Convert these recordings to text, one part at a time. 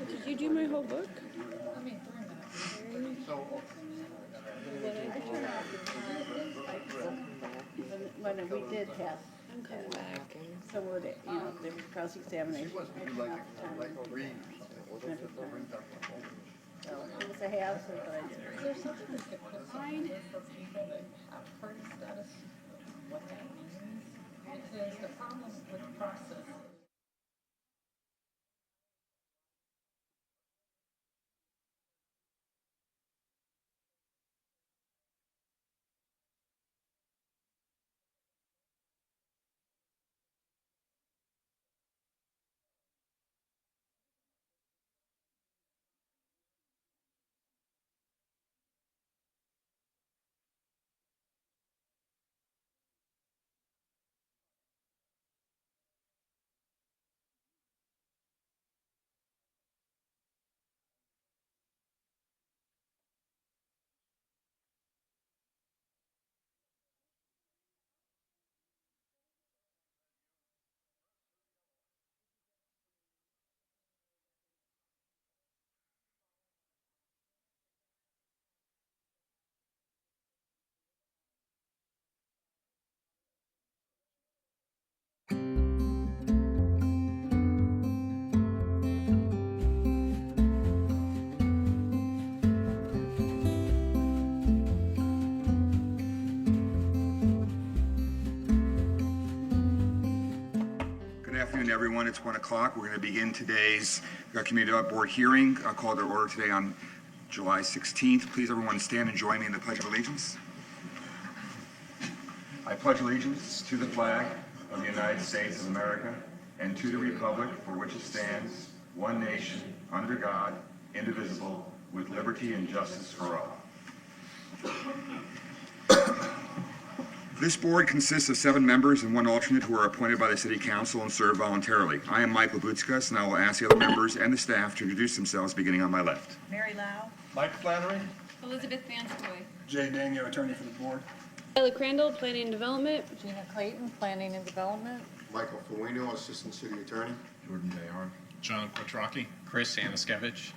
Did you do my whole book? When we did have, I'm coming back. so would it, you know, there was cross-examination. So it was a hassle, but I did it. Is there something we could put somewhere for people that have party status, what that means? Because the problem with the process is Good afternoon, everyone. It's 1 o'clock. We're going to begin today's Community Development Board hearing. I'll call to order today on July 16th. Please, everyone, stand and join me in the Pledge of Allegiance. I pledge allegiance to the flag of the United States of America and to the republic for which it stands, one nation, under God, indivisible, with liberty and justice for all. This board consists of 7 members and 1 alternate who are appointed by the City Council and serve voluntarily. I am Michael Butskas, and I will ask the other members and the staff to introduce themselves, beginning on my left. Mary Lau. Mike Flannery. Elizabeth Vanstoy. Jay Daniel, attorney for the board. Ella Crandall, Planning and Development. Gina Clayton, Planning and Development. Michael Fuino, Assistant City Attorney. Jordan Bayard. John Quattrocki. Chris Anaskevich.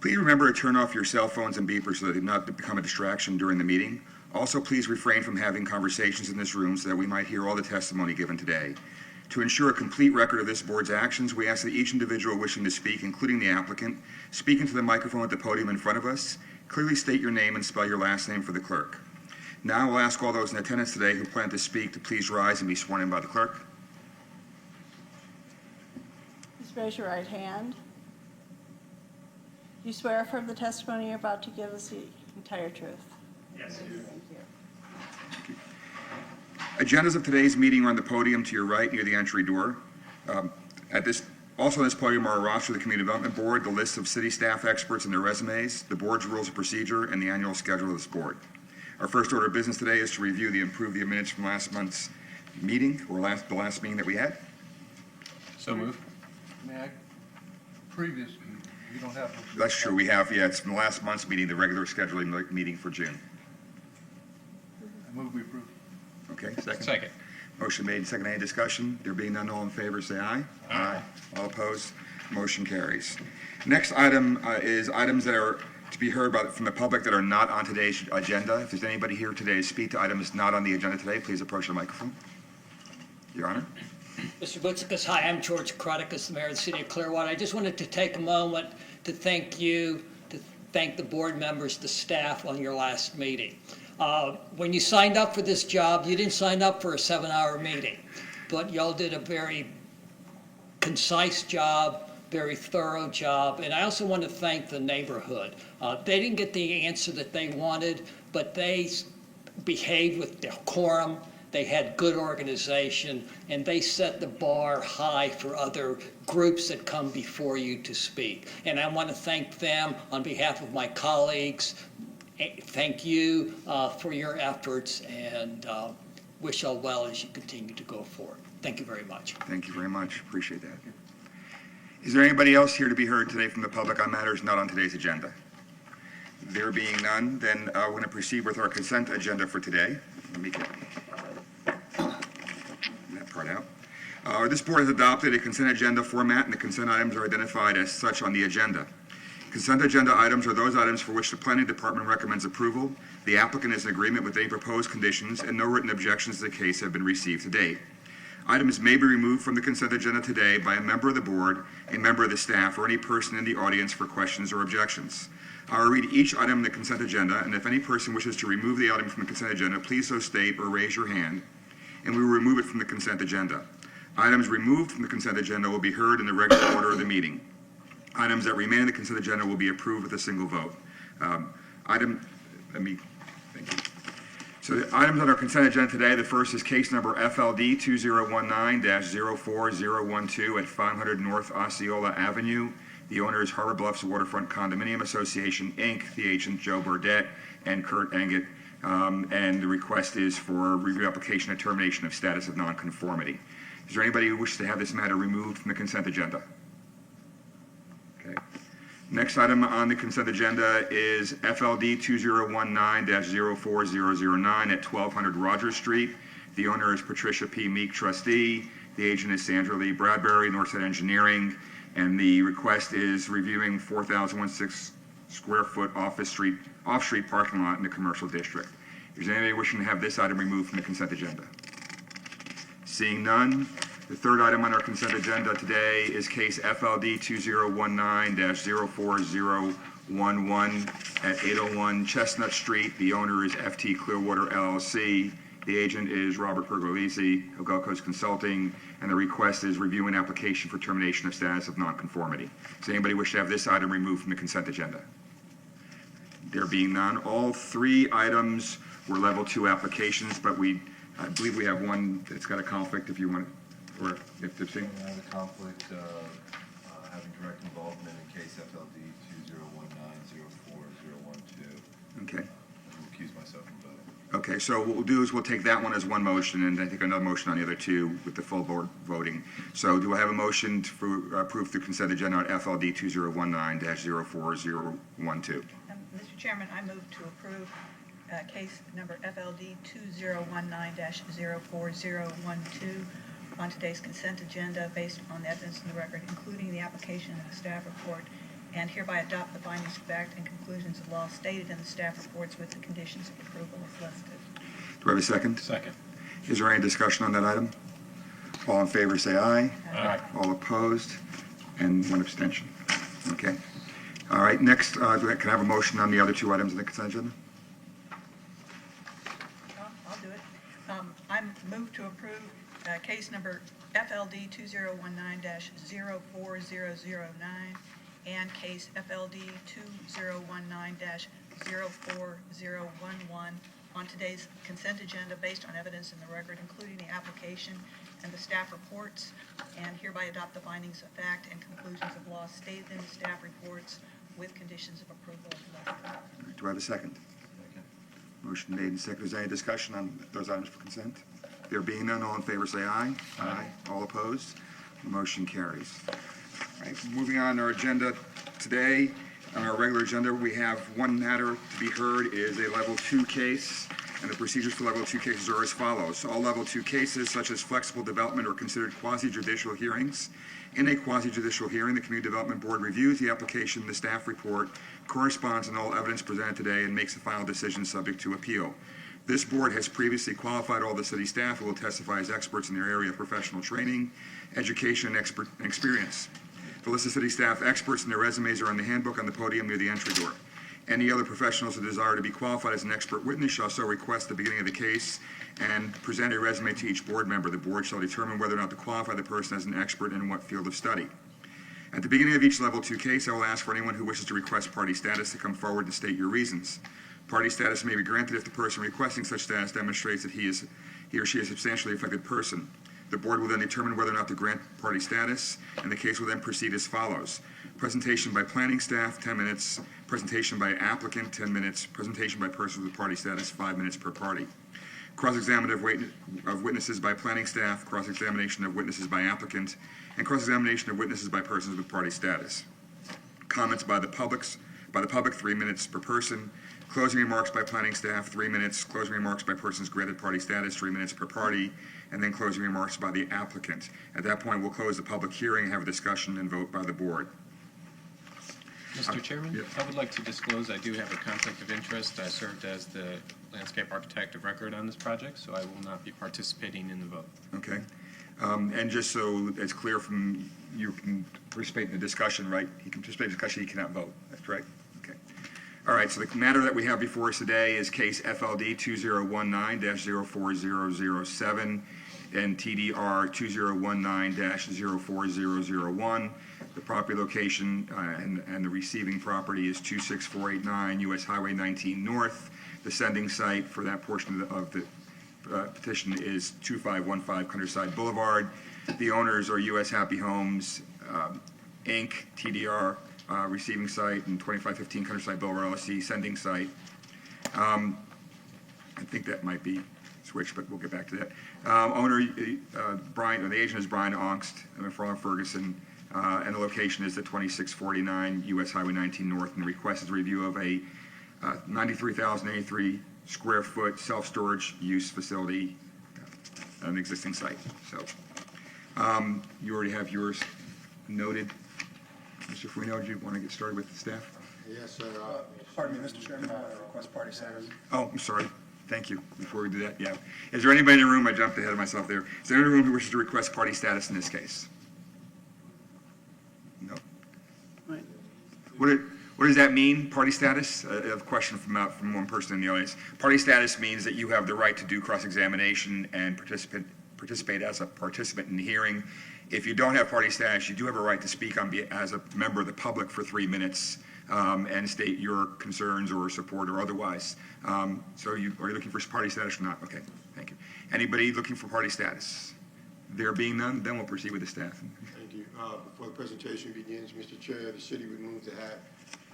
Please remember to turn off your cell phones and beepers so that they do not become a distraction during the meeting. Also, please refrain from having conversations in this room so that we might hear all the testimony given today. To ensure a complete record of this board's actions, we ask that each individual wishing to speak, including the applicant, speak into the microphone at the podium in front of us. Clearly state your name and spell your last name for the clerk. Now we'll ask all those in attendance today who plan to speak to please rise and be sworn in by the clerk. Please raise your right hand. You swear affirm the testimony you're about to give us the entire truth? Yes. Thank you. Agendas of today's meeting are on the podium to your right near the entry door. Also on this podium are a roster of the Community Development Board, the list of city staff experts and their resumes, the board's rules of procedure, and the annual schedule of this board. Our first order of business today is to review the minutes from last month's meeting, or the last meeting that we had. So moved. Previous, you don't have. That's true, we have, it's from last month's meeting, the regular scheduling meeting for June. I move we approve. Okay, second? Second. Motion made, second. Any discussion? There being none, all in favor, say aye. Aye. All opposed? Motion carries. Next item is items that are to be heard from the public that are not on today's agenda. If there's anybody here today to speak to items not on the agenda today, please approach the microphone. Your Honor. Mr. Butsikas, hi, I'm George Krotikas, the mayor of the city of Clearwater. I just wanted to take a moment to thank you, to thank the board members, the staff on your last meeting. When you signed up for this job, you didn't sign up for a 7-hour meeting, but y'all did a very concise job, very thorough job, and I also want to thank the neighborhood. They didn't get the answer that they wanted, but they behaved with decorum. They had good organization, and they set the bar high for other groups that come before you to speak. And I want to thank them on behalf of my colleagues. Thank you for your efforts, and wish all well as you continue to go forward. Thank you very much. Thank you very much. Appreciate that. Is there anybody else here to be heard today from the public on matters not on today's agenda? There being none, then we're going to proceed with our consent agenda for today. Let me get This board has adopted a consent agenda format, and the consent items are identified as such on the agenda. Consent agenda items are those items for which the planning department recommends approval. The applicant is in agreement with any proposed conditions, and no written objections to the case have been received to date. Items may be removed from the consent agenda today by a member of the board, a member of the staff, or any person in the audience for questions or objections. I will read each item in the consent agenda, and if any person wishes to remove the item from the consent agenda, please so state or raise your hand, and we will remove it from the consent agenda. Items removed from the consent agenda will be heard in the regular order of the meeting. Items that remain in the consent agenda will be approved with a single vote. Thank you. So the items on our consent agenda today, the first is case number FLD 2019-04012 at 500 North Osceola Avenue. The owner is Harbor Bluffs Waterfront Condominium Association, Inc., the agent Joe Burdett and Kurt Engett, and the request is for review application and termination of status of nonconformity. Is there anybody who wishes to have this matter removed from the consent agenda? Okay. Next item on the consent agenda is FLD 2019-04009 at 1200 Rogers Street. The owner is Patricia P. Meek, trustee. The agent is Sandra Lee Bradbury, Northside Engineering, and the request is reviewing 4,016 square foot off-street parking lot in the commercial district. Is there anybody wishing to have this item removed from the consent agenda? Seeing none, the third item on our consent agenda today is case FLD 2019-04011 at 801 Chestnut Street. The owner is FT Clearwater LLC. The agent is Robert Pergolesi of Gulf Coast Consulting, and the request is review an application for termination of status of nonconformity. Does anybody wish to have this item removed from the consent agenda? There being none, all three items were level 2 applications, but I believe we have one that's got a conflict if you want, or if there's I have a conflict, having direct involvement in case FLD 2019-04012. Okay. I will accuse myself from voting. Okay, so what we'll do is we'll take that one as one motion, and I think another motion on the other two with the full board voting. So do I have a motion to approve the consent agenda on FLD 2019-04012? Mr. Chairman, I move to approve case number FLD 2019-04012 on today's consent agenda based on the evidence in the record, including the application and the staff report, and hereby adopt the findings of fact and conclusions of law stated in the staff reports with the conditions of approval as listed. Do I have a second? Second. Is there any discussion on that item? All in favor say aye. Aye. All opposed? And one abstention. Okay. All right, next, can I have a motion on the other two items on the consent agenda? I'll do it. I move to approve case number FLD 2019-04009 and case FLD 2019-04011 on today's consent agenda based on evidence in the record, including the application and the staff reports, and hereby adopt the findings of fact and conclusions of law stated in the staff reports with conditions of approval as listed. Do I have a second? Second. Motion made and seconded. Is there any discussion on those items for consent? There being none, all in favor say aye. Aye. All opposed? The motion carries. All right, moving on our agenda today, on our regular agenda, we have one matter to be heard is a level 2 case, and the procedures for level 2 cases are as follows. All level 2 cases, such as flexible development, are considered quasi-judicial hearings. In a quasi-judicial hearing, the Community Development Board reviews the application, the staff report, corresponds on all evidence presented today, and makes a final decision subject to appeal. This board has previously qualified all the city staff who will testify as experts in their area of professional training, education, and experience. The list of city staff experts and their resumes are in the handbook on the podium near the entry door. Any other professionals who desire to be qualified as an expert witness shall so request at the beginning of the case and present a resume to each board member. The board shall determine whether or not to qualify the person as an expert and in what field of study. At the beginning of each level 2 case, I will ask for anyone who wishes to request party status to come forward and state your reasons. Party status may be granted if the person requesting such status demonstrates that he or she is a substantially affected person. The board will then determine whether or not to grant party status, and the case will then proceed as follows. Presentation by planning staff, 10 minutes. Presentation by applicant, 10 minutes. Presentation by person with party status, 5 minutes per party. Cross-examination of witnesses by planning staff, cross-examination of witnesses by applicant, and cross-examination of witnesses by persons with party status. Comments by the by the public, 3 minutes per person. Closing remarks by planning staff, 3 minutes. Closing remarks by persons granted party status, 3 minutes per party. And then closing remarks by the applicant. At that point, we'll close the public hearing, have a discussion, and vote by the board. Mr. Chairman, yeah. I would like to disclose I do have a conflict of interest. I served as the landscape architect of record on this project, so I will not be participating in the vote. Okay. And just so it's clear from, you can participate in the discussion, right? He can participate in the discussion, he cannot vote. That's correct? Okay. All right, so the matter that we have before us today is case FLD 2019-04007 and TDR 2019-04001. The property location and the receiving property is 26489 US Highway 19 North. The sending site for that portion of the petition is 2515 Countryside Boulevard. The owners are US Happy Homes, Inc., TDR, receiving site, and 2515 Countryside Boulevard LLC, sending site. I think that might be switched, but we'll get back to that. Owner, Brian, or the agent is Brian Ongst, McFarland Ferguson, and the location is at 2649 US Highway 19 North, and the request is a review of a 93,083 square foot self-storage use facility on an existing site. So you already have yours noted. Mr. Fuino, do you want to get started with the staff? Yes, sir. Pardon me, Mr. Chairman, request party status. Oh, I'm sorry. Thank you. Before we do that, yeah. Is there anybody in the room? I jumped ahead of myself there. Is there anyone in the room who wishes to request party status in this case? No. Right. What does that mean, party status? I have a question from one person in the audience. Party status means that you have the right to do cross-examination and participate as a participant in the hearing. If you don't have party status, you do have a right to speak as a member of the public for 3 minutes and state your concerns or support or otherwise. So are you looking for party status or not? Okay, thank you. Anybody looking for party status? There being none, then we'll proceed with the staff. Thank you. Before the presentation begins, Mr. Chair, the city would move to have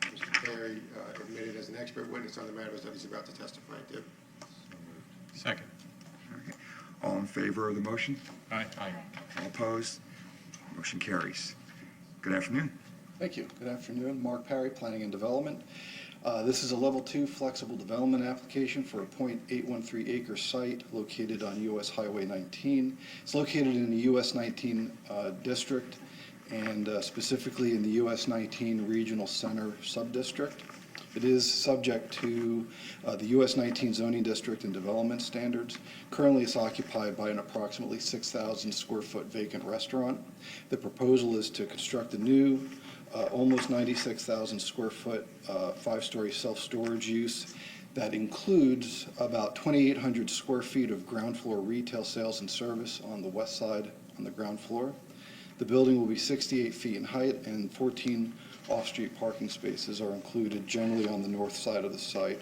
Mr. Perry admitted as an expert witness on the matters that he's about to testify to. Second. Okay. All in favor of the motion? Aye. All opposed? Motion carries. Good afternoon. Thank you. Good afternoon. Mark Perry, Planning and Development. This is a Level 2 flexible development application for a .813 acre site located on US Highway 19. It's located in the US 19 district and specifically in the US 19 Regional Center Subdistrict. It is subject to the US 19 zoning district and development standards. Currently, it's occupied by an approximately 6,000 square foot vacant restaurant. The proposal is to construct a new, almost 96,000 square foot, 5-story self-storage use that includes about 2,800 square feet of ground floor retail sales and service on the west side on the ground floor. The building will be 68 feet in height and 14 off-street parking spaces are included generally on the north side of the site.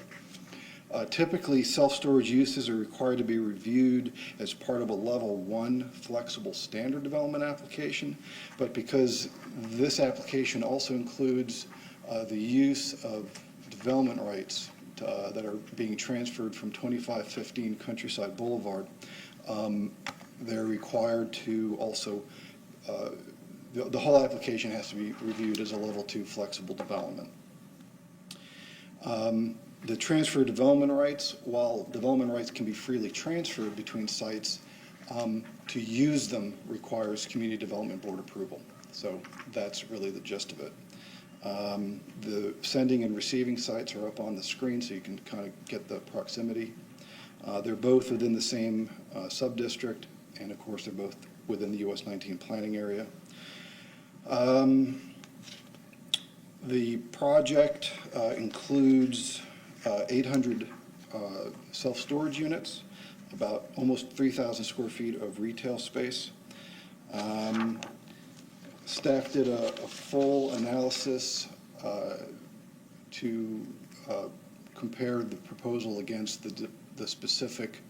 Typically, self-storage uses are required to be reviewed as part of a Level 1 flexible standard development application, but because this application also includes the use of development rights that are being transferred from 2515 Countryside Boulevard, they're required to also the whole application has to be reviewed as a Level 2 flexible development. The transfer of development rights, while development rights can be freely transferred between sites, to use them requires Community Development Board approval. So that's really the gist of it. The sending and receiving sites are up on the screen so you can kind of get the proximity. They're both within the same sub-district, and of course they're both within the US 19 planning area. The project includes 800 self-storage units, about almost 3,000 square feet of retail space. Staff did a full analysis to compare the proposal against the specific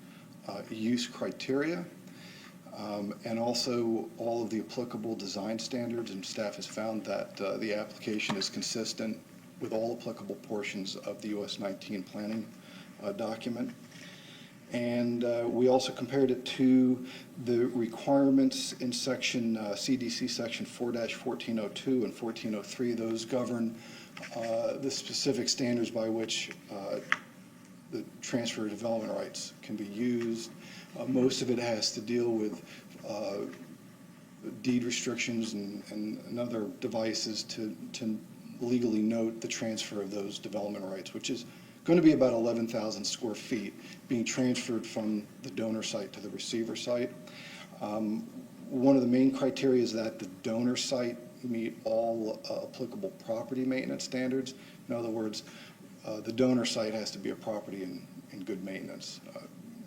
use criteria. And also all of the applicable design standards, and staff has found that the application is consistent with all applicable portions of the US 19 planning document. And we also compared it to the requirements in section CDC section 4-1402 and 1403. Those govern the specific standards by which the transfer of development rights can be used. Most of it has to deal with deed restrictions and other devices to legally note the transfer of those development rights, which is going to be about 11,000 square feet being transferred from the donor site to the receiver site. One of the main criteria is that the donor site meet all applicable property maintenance standards. In other words, the donor site has to be a property in good maintenance,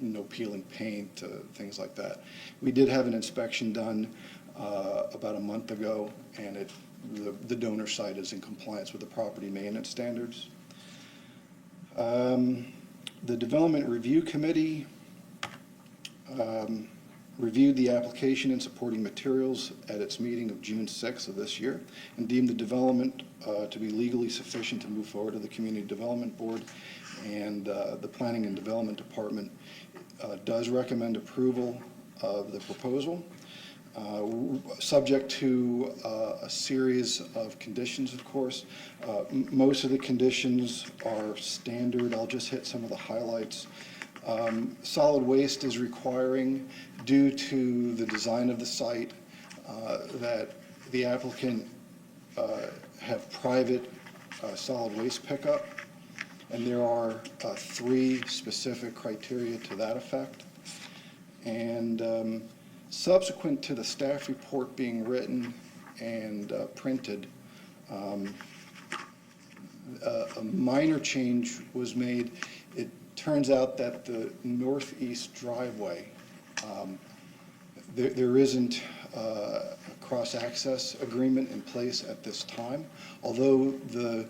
no peeling paint, things like that. We did have an inspection done about a month ago, and the donor site is in compliance with the property maintenance standards. The Development Review Committee reviewed the application and supporting materials at its meeting of June 6th of this year and deemed the development to be legally sufficient to move forward to the Community Development Board, and the Planning and Development Department does recommend approval of the proposal, subject to a series of conditions, of course. Most of the conditions are standard. I'll just hit some of the highlights. Solid waste is requiring, due to the design of the site, that the applicant have private solid waste pickup, and there are 3 specific criteria to that effect. And subsequent to the staff report being written and printed, a minor change was made. It turns out that the northeast driveway, there isn't a cross-access agreement in place at this time, although the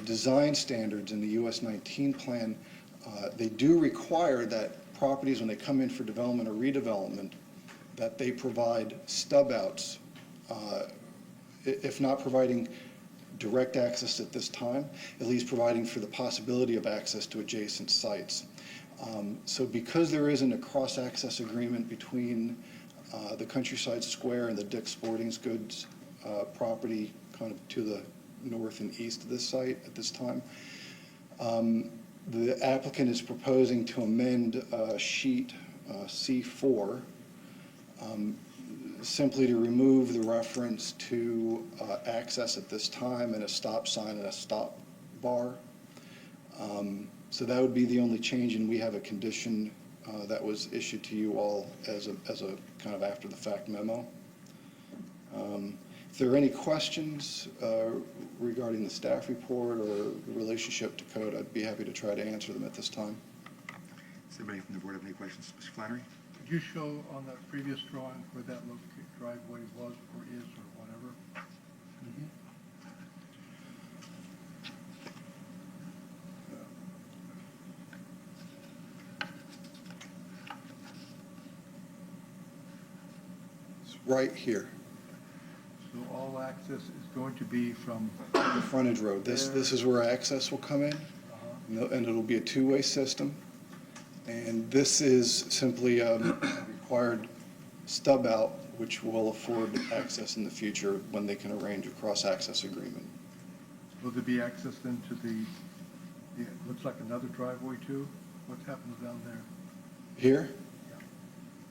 design standards in the US 19 plan, they do require that properties, when they come in for development or redevelopment, that they provide stub outs, if not providing direct access at this time, at least providing for the possibility of access to adjacent sites. So because there isn't a cross-access agreement between the Countryside Square and the Dick's Sporting Goods property kind of to the north and east of this site at this time, the applicant is proposing to amend sheet C4 simply to remove the reference to access at this time and a stop sign and a stop bar. So that would be the only change, and we have a condition that was issued to you all as a kind of after the fact memo. If there are any questions regarding the staff report or the relationship to code, I'd be happy to try to answer them at this time. Does anybody from the board have any questions? Mr. Flannery? Could you show on that previous drawing where that driveway was or is or whatever? It's right here, So all access is going to be from, the frontage road. This is where access will come in, and it'll be a two-way system. And this is simply a required stub out, which will afford access in the future when they can arrange a cross-access agreement. will there be access then to the, it looks like another driveway too? What happens down there? Here?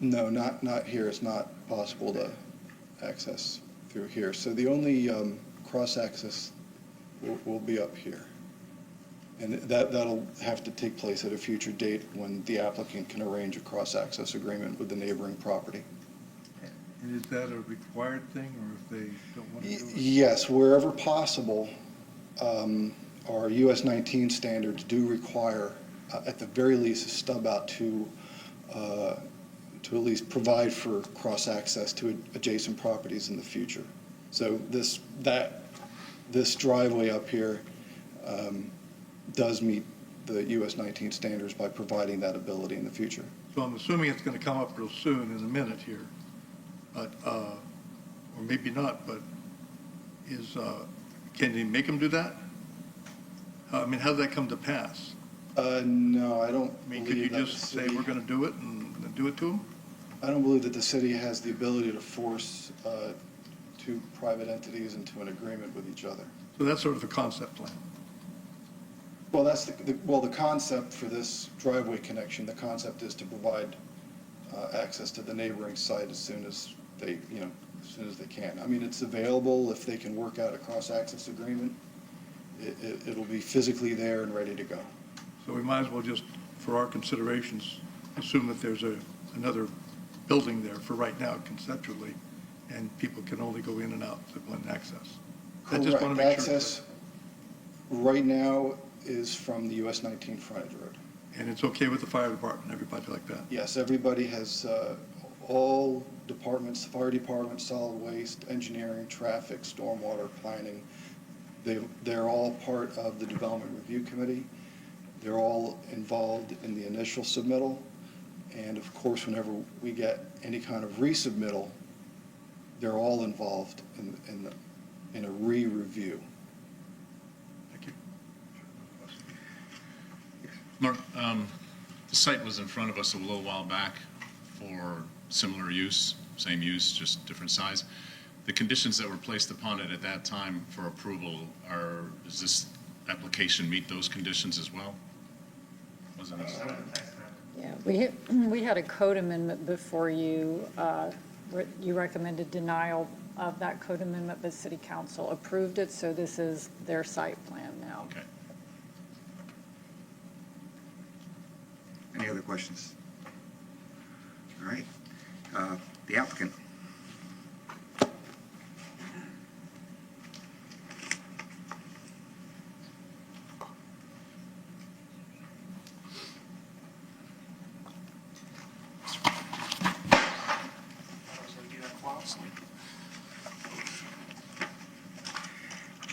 No, not here. It's not possible to access through here. So the only cross-access will be up here. And that'll have to take place at a future date when the applicant can arrange a cross-access agreement with the neighboring property. And is that a required thing, or if they don't want to do it? Yes, wherever possible, our US 19 standards do require, at the very least, a stub out to at least provide for cross-access to adjacent properties in the future. So this driveway up here does meet the US 19 standards by providing that ability in the future. So I'm assuming it's going to come up real soon in a minute here, but, or maybe not, but can they make them do that? I mean, how does that come to pass? No, I don't I mean, believe could you that the just say city- we're going to do it and do it to them? I don't believe that the city has the ability to force two private entities into an agreement with each other. So that's sort of the concept plan. Well, that's the concept for this driveway connection, the concept is to provide access to the neighboring site as soon as they, as soon as they can. I mean, it's available if they can work out a cross-access agreement. It'll be physically there and ready to go. So we might as well just, for our considerations, assume that there's another building there for right now conceptually, and people can only go in and out with one access. I just want to make sure. Access right now is from the US 19 frontage road. And it's okay with the fire department, everybody like that? Yes, everybody has, all departments, the fire department, solid waste, engineering, traffic, stormwater, planning, they're all part of the development review committee. They're all involved in the initial submittal. And of course, whenever we get any kind of resubmittal, they're all involved in a re-review. Thank you. Mark, the site was in front of us a little while back for similar use, same use, just different size. The conditions that were placed upon it at that time for approval does this application meet those conditions as well? Wasn't it? Yeah, we had a code amendment before you. You recommended denial of that code amendment, but City Council approved it, so this is their site plan now. Okay. Any other questions? All right. The applicant.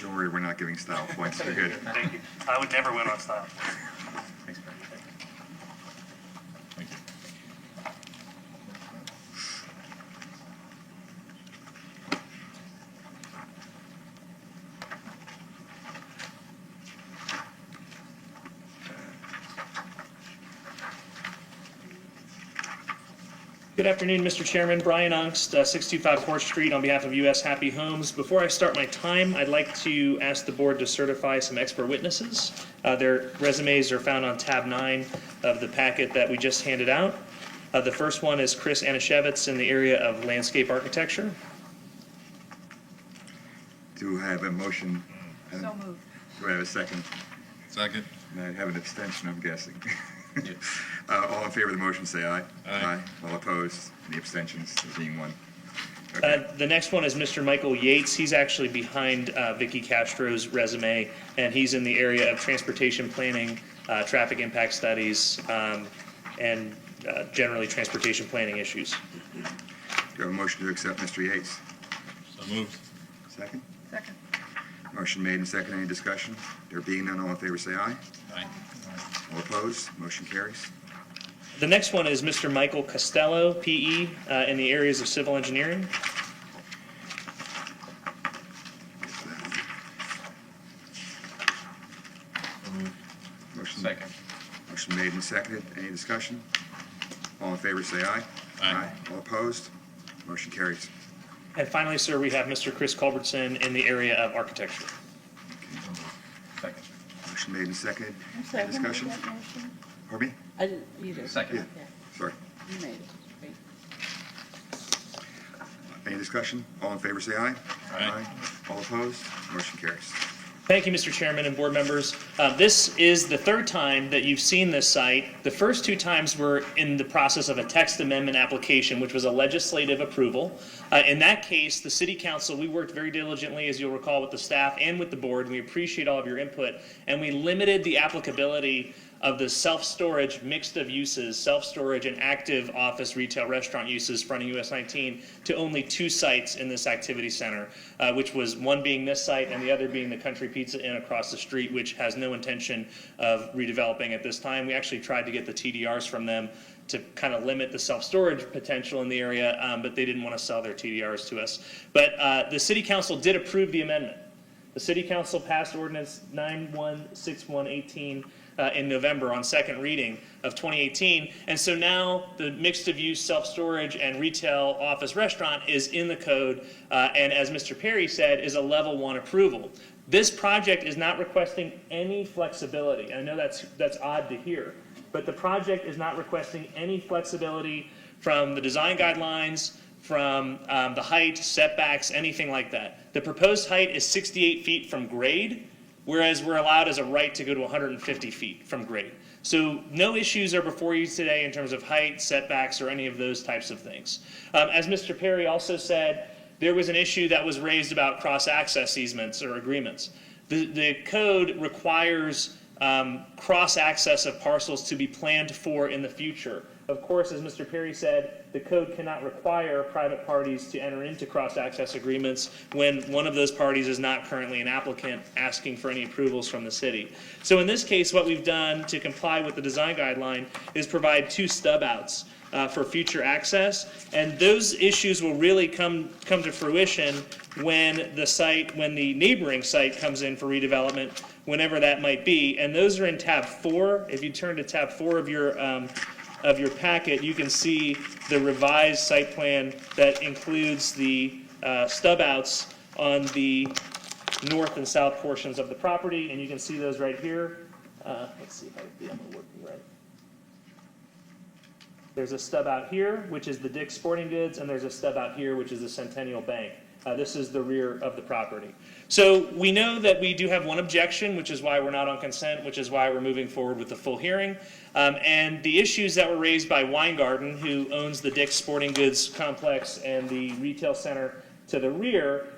Don't worry, we're not giving style points. You're good. Thank you. I would never win on style. Thanks, Barry. Thank you. Good afternoon, Mr. Chairman. Brian Ungst, 625 4th Street on behalf of U.S. Happy Homes. Before I start my time, I'd like to ask the board to certify some expert witnesses. Their resumes are found on tab 9 of the packet that we just handed out. The first one is Chris Anashevitz in the area of landscape architecture. Do I have a motion? So moved. Do I have a second? Second. And I have an abstention, I'm guessing. All in favor of the motion, say aye. Aye. All opposed? Any abstentions? There being one. Okay. The next one is Mr. Michael Yates. He's actually behind Vicky Castro's resume, and he's in the area of transportation planning, traffic impact studies, and generally transportation planning issues. Do you have a motion to accept Mr. Yates? So moved. Second? Second. Motion made and second. Any discussion? There being none, all in favor, say aye. Aye. All opposed? Motion carries. The next one is Mr. Michael Costello, PE, in the areas of civil engineering. Motion. Second. Motion made and seconded. Any discussion? All in favor, say aye. Aye. All opposed? Motion carries. And finally, sir, we have Mr. Chris Culbertson in the area of architecture. Second. Motion made and seconded. I'm sorry, Any who made discussion? that motion? Pardon me? I didn't, you did. Second. Yeah. Sorry. You made it. Great. Any discussion? All in favor, say aye. Aye. All opposed? Motion carries. Thank you, Mr. Chairman and board members. This is the third time that you've seen this site. The first two times were in the process of a text amendment application, which was a legislative approval. In that case, the City Council, we worked very diligently, as you'll recall, with the staff and with the board. We appreciate all of your input, and we limited the applicability of the self-storage mixed of uses, self-storage and active office retail restaurant uses fronting US 19 to only 2 sites in this activity center, which was one being this site and the other being the Country Pizza Inn across the street, which has no intention of redeveloping at this time. We actually tried to get the TDRs from them to kind of limit the self-storage potential in the area, but they didn't want to sell their TDRs to us. But the City Council did approve the amendment. The City Council passed ordinance 916118 in November on second reading of 2018. And so now the mixed-of-use self-storage and retail office restaurant is in the code, and as Mr. Perry said, is a level 1 approval. This project is not requesting any flexibility. I know that's odd to hear, but the project is not requesting any flexibility from the design guidelines, from the height, setbacks, anything like that. The proposed height is 68 feet from grade, whereas we're allowed as a right to go to 150 feet from grade. So no issues are before you today in terms of height, setbacks, or any of those types of things. As Mr. Perry also said, there was an issue that was raised about cross-access easements or agreements. The code requires cross-access of parcels to be planned for in the future. Of course, as Mr. Perry said, the code cannot require private parties to enter into cross-access agreements when one of those parties is not currently an applicant asking for any approvals from the city. So in this case, what we've done to comply with the design guideline is provide 2 stub outs for future access, and those issues will really come to fruition when the neighboring site comes in for redevelopment, whenever that might be, and those are in tab 4. If you turn to tab 4 of your packet, you can see the revised site plan that includes the stub outs on the north and south portions of the property, and you can see those right here. Let's see if I'm working right. There's a stub out here, which is the Dick's Sporting Goods, and there's a stub out here, which is the Centennial Bank. This is the rear of the property. So we know that we do have one objection, which is why we're not on consent, which is why we're moving forward with the full hearing. And the issues that were raised by Weingarten, who owns the Dick's Sporting Goods complex and the retail center to the rear,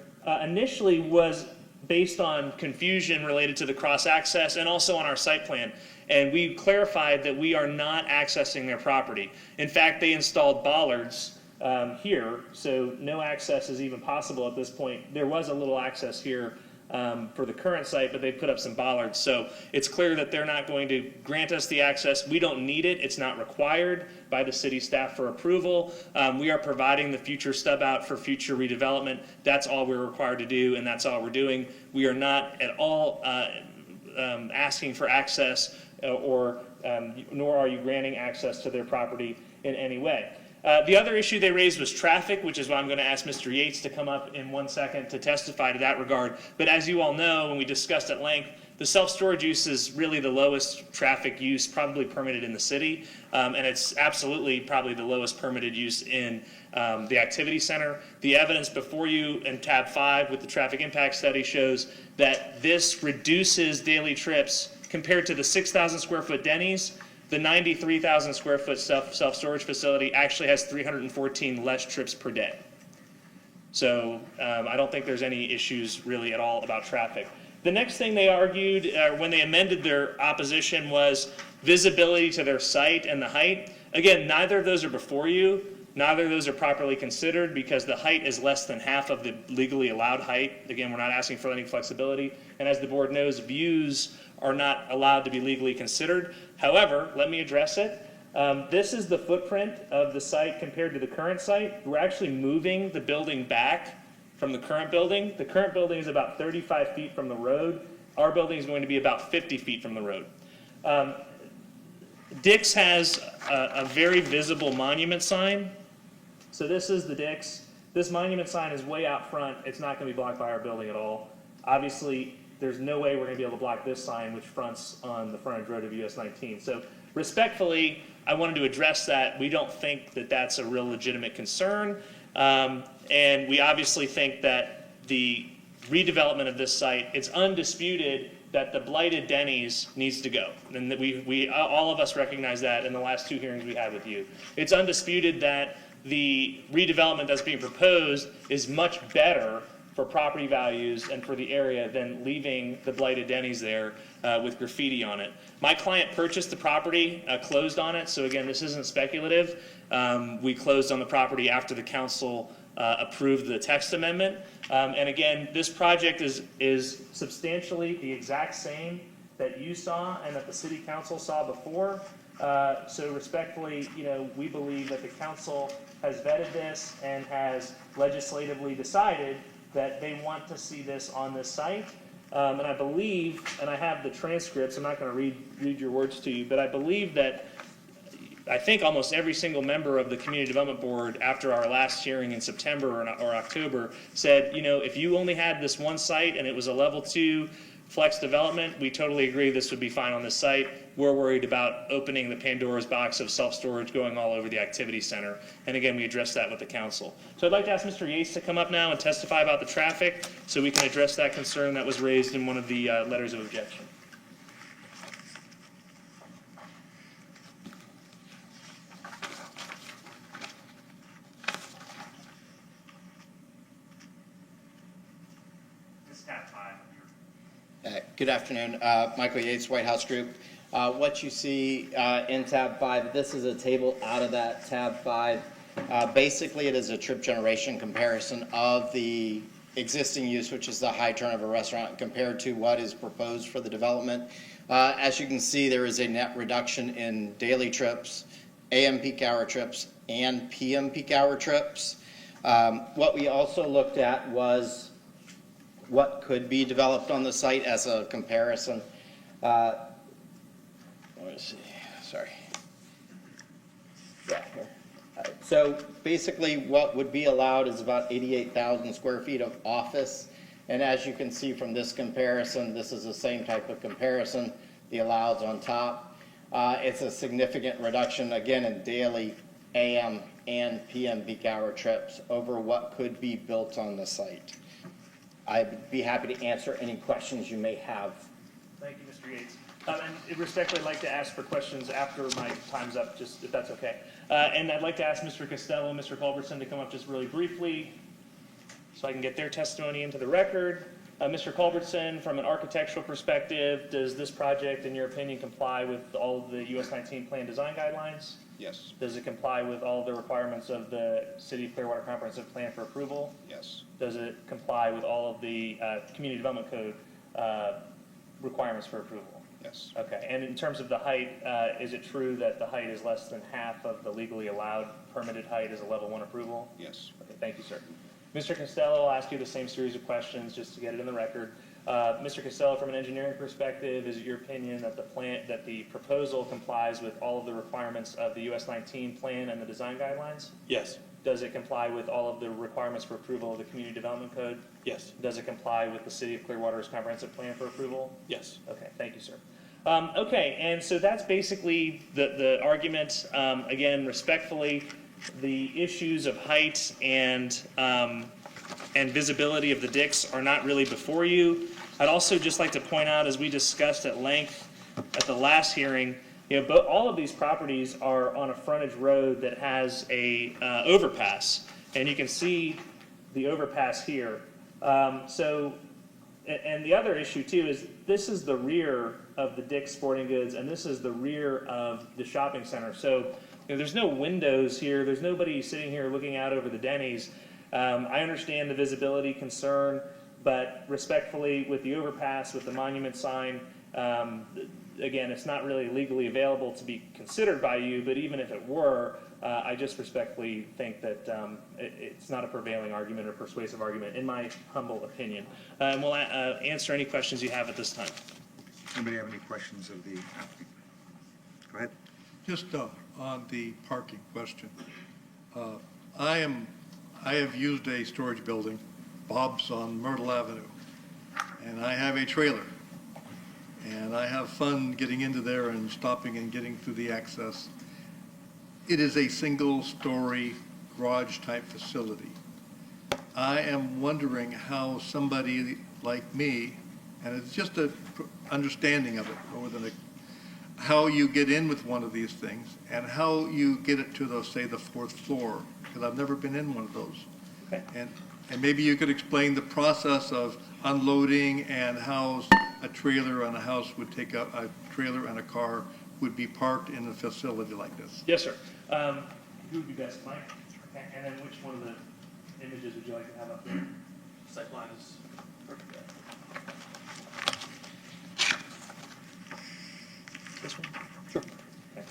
initially was based on confusion related to the cross-access and also on our site plan. And we clarified that we are not accessing their property. In fact, they installed bollards here, so no access is even possible at this point. There was a little access here for the current site, but they put up some bollards. So it's clear that they're not going to grant us the access. We don't need it. It's not required by the city staff for approval. We are providing the future stub out for future redevelopment. That's all we're required to do, and that's all we're doing. We are not at all asking for access nor are you granting access to their property in any way. The other issue they raised was traffic, which is why I'm going to ask Mr. Yates to come up in 1 second to testify to that regard. But as you all know, when we discussed at length, the self-storage use is really the lowest traffic use probably permitted in the city, and it's absolutely probably the lowest permitted use in the activity center. The evidence before you in tab 5 with the traffic impact study shows that this reduces daily trips compared to the 6,000 square foot Denny's. The 93,000 square foot self-storage facility actually has 314 less trips per day. So I don't think there's any issues really at all about traffic. The next thing they argued when they amended their opposition was visibility to their site and the height. Again, neither of those are before you. Neither of those are properly considered because the height is less than half of the legally allowed height. Again, we're not asking for any flexibility. And as the board knows, views are not allowed to be legally considered. However, let me address it. This is the footprint of the site compared to the current site. We're actually moving the building back from the current building. The current building is about 35 feet from the road. Our building is going to be about 50 feet from the road. Dick's has a very visible monument sign. So this is the Dick's. This monument sign is way out front. It's not going to be blocked by our building at all. Obviously, there's no way we're going to be able to block this sign, which fronts on the frontage road of US 19. So respectfully, I wanted to address that. We don't think that that's a real legitimate concern. And we obviously think that the redevelopment of this site, it's undisputed that the blighted Denny's needs to go. And that we all of us recognize that in the last 2 hearings we had with you. It's undisputed that the redevelopment that's being proposed is much better for property values and for the area than leaving the blighted Denny's there with graffiti on it. My client purchased the property, closed on it, so again, this isn't speculative. We closed on the property after the council approved the text amendment. And again, this project is substantially the exact same that you saw and that the city council saw before. So respectfully, we believe that the council has vetted this and has legislatively decided that they want to see this on this site. And I believe, and I have the transcripts, I'm not going to read your words to you, but I believe that I think almost every single member of the Community Development Board after our last hearing in September or October said, you know, if you only had this one site and it was a level 2 flex development, we totally agree this would be fine on this site. We're worried about opening the Pandora's box of self-storage going all over the activity center. And again, we addressed that with the council. So I'd like to ask Mr. Yates to come up now and testify about the traffic so we can address that concern that was raised in one of the letters of objection. Good afternoon. Michael Yates, White House Group. What you see in tab 5, this is a table out of that tab 5. Basically, it is a trip generation comparison of the existing use, which is the high turnover restaurant, compared to what is proposed for the development. As you can see, there is a net reduction in daily trips, AM peak hour trips, and PM peak hour trips. What we also looked at was what could be developed on the site as a comparison. Let me see, sorry. Yeah, here. So basically what would be allowed is about 88,000 square feet of office. And as you can see from this comparison, this is the same type of comparison, the alloweds on top. It's a significant reduction, again, in daily AM and PM peak hour trips over what could be built on the site. I'd be happy to answer any questions you may have. Thank you, Mr. Yates. And respectfully, I'd like to ask for questions after my time's up, just if that's okay. And I'd like to ask Mr. Costello and Mr. Culbertson to come up just really briefly so I can get their testimony into the record. Mr. Culbertson, from an architectural perspective, does this project, in your opinion, comply with all of the US 19 plan design guidelines? Yes. Does it comply with all of the requirements of the City of Clearwater Comprehensive Plan for approval? Yes. Does it comply with all of the Community Development Code requirements for approval? Yes. Okay, and in terms of the height, is it true that the height is less than half of the legally allowed permitted height as a level 1 approval? Yes. Okay, thank you, sir. Mr. Costello, I'll ask you the same series of questions just to get it in the record. Mr. Costello, from an engineering perspective, is it your opinion that the proposal complies with all of the requirements of the US 19 plan and the design guidelines? Yes. Does it comply with all of the requirements for approval of the Community Development Code? Yes. Does it comply with the City of Clearwater's comprehensive plan for approval? Yes. Okay, thank you, sir. Okay, and so that's basically the argument. Again, respectfully, the issues of height and visibility of the decks are not really before you. I'd also just like to point out, as we discussed at length at the last hearing, you know, all of these properties are on a frontage road that has a overpass, and you can see the overpass here. And the other issue too is this is the rear of the Dick's Sporting Goods, and this is the rear of the shopping center. So you know, there's no windows here. There's nobody sitting here looking out over the Denny's. I understand the visibility concern, but respectfully, with the overpass, with the monument sign, again, it's not really legally available to be considered by you, but even if it were, I just respectfully think that it's not a prevailing argument or persuasive argument, in my humble opinion. And we'll answer any questions you have at this time. Anybody have any questions of the applicant? Go ahead. Just on the parking question. I have used a storage building, Bob's on Myrtle Avenue, and I have a trailer. And I have fun getting into there and stopping and getting through the access. It is a single-story garage-type facility. I am wondering how somebody like me, and it's just an understanding of it more than how you get in with one of these things and how you get it to, say, the 4th floor, because I've never been in one of those. Okay. And maybe you could explain the process of unloading and how a trailer and a house would take up, a trailer and a car would be parked in a facility like this. Yes, sir. Who would be best, Mike? Okay. And then which one of the images would you like to have up there? Site plan is perfect. This one? Sure. Okay.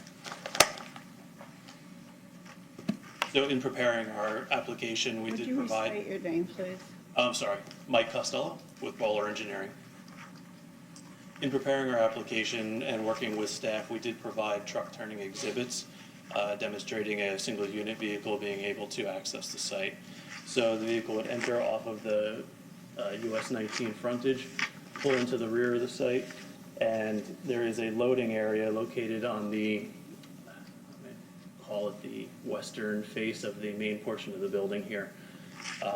So in preparing our application, we did provide. Would you restate your name, please? I'm sorry, Mike Costello with Bowler Engineering. In preparing our application and working with staff, we did provide truck turning exhibits demonstrating a single unit vehicle being able to access the site. So the vehicle would enter off of the US 19 frontage, pull into the rear of the site, and there is a loading area located on the, call it the western face of the main portion of the building here.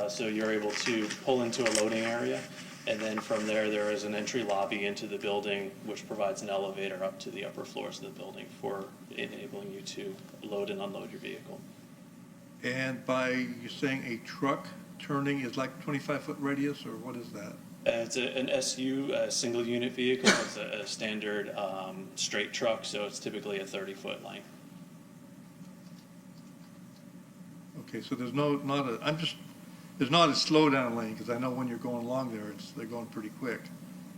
So you're able to pull into a loading area, and then from there, there is an entry lobby into the building, which provides an elevator up to the upper floors of the building for enabling you to load and unload your vehicle. And by you saying a truck turning is like 25-foot radius, or what is that? It's an SU, a single unit vehicle. It's a standard straight truck, so it's typically a 30-foot length. Okay, so there's there's not a slowdown lane, because I know when you're going along there, they're going pretty quick.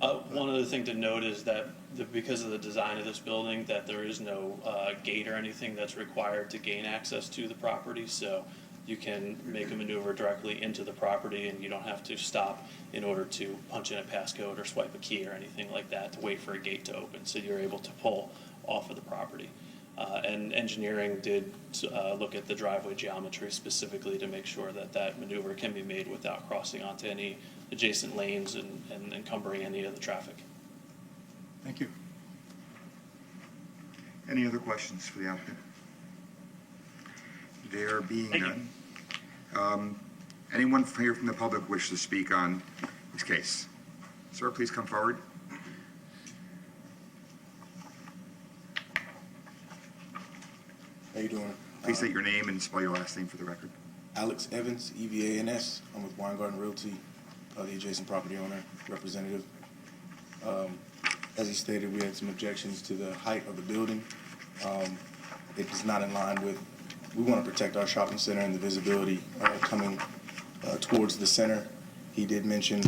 One other thing to note is that because of the design of this building, that there is no gate or anything that's required to gain access to the property. So you can make a maneuver directly into the property, and you don't have to stop in order to punch in a passcode or swipe a key or anything like that to wait for a gate to open. So you're able to pull off of the property. And engineering did look at the driveway geometry specifically to make sure that that maneuver can be made without crossing onto any adjacent lanes and encumbering any of the traffic. Thank you. Any other questions for the applicant? There being none. Anyone here from the public wish to speak on this case? Sir, please come forward. How you doing? Please state your name and spell your last name for the record. Alex Evans, EVANS. I'm with Weingarten Realty, the adjacent property owner, representative. As he stated, we had some objections to the height of the building. It is not in line with, we want to protect our shopping center and the visibility coming towards the center. He did mention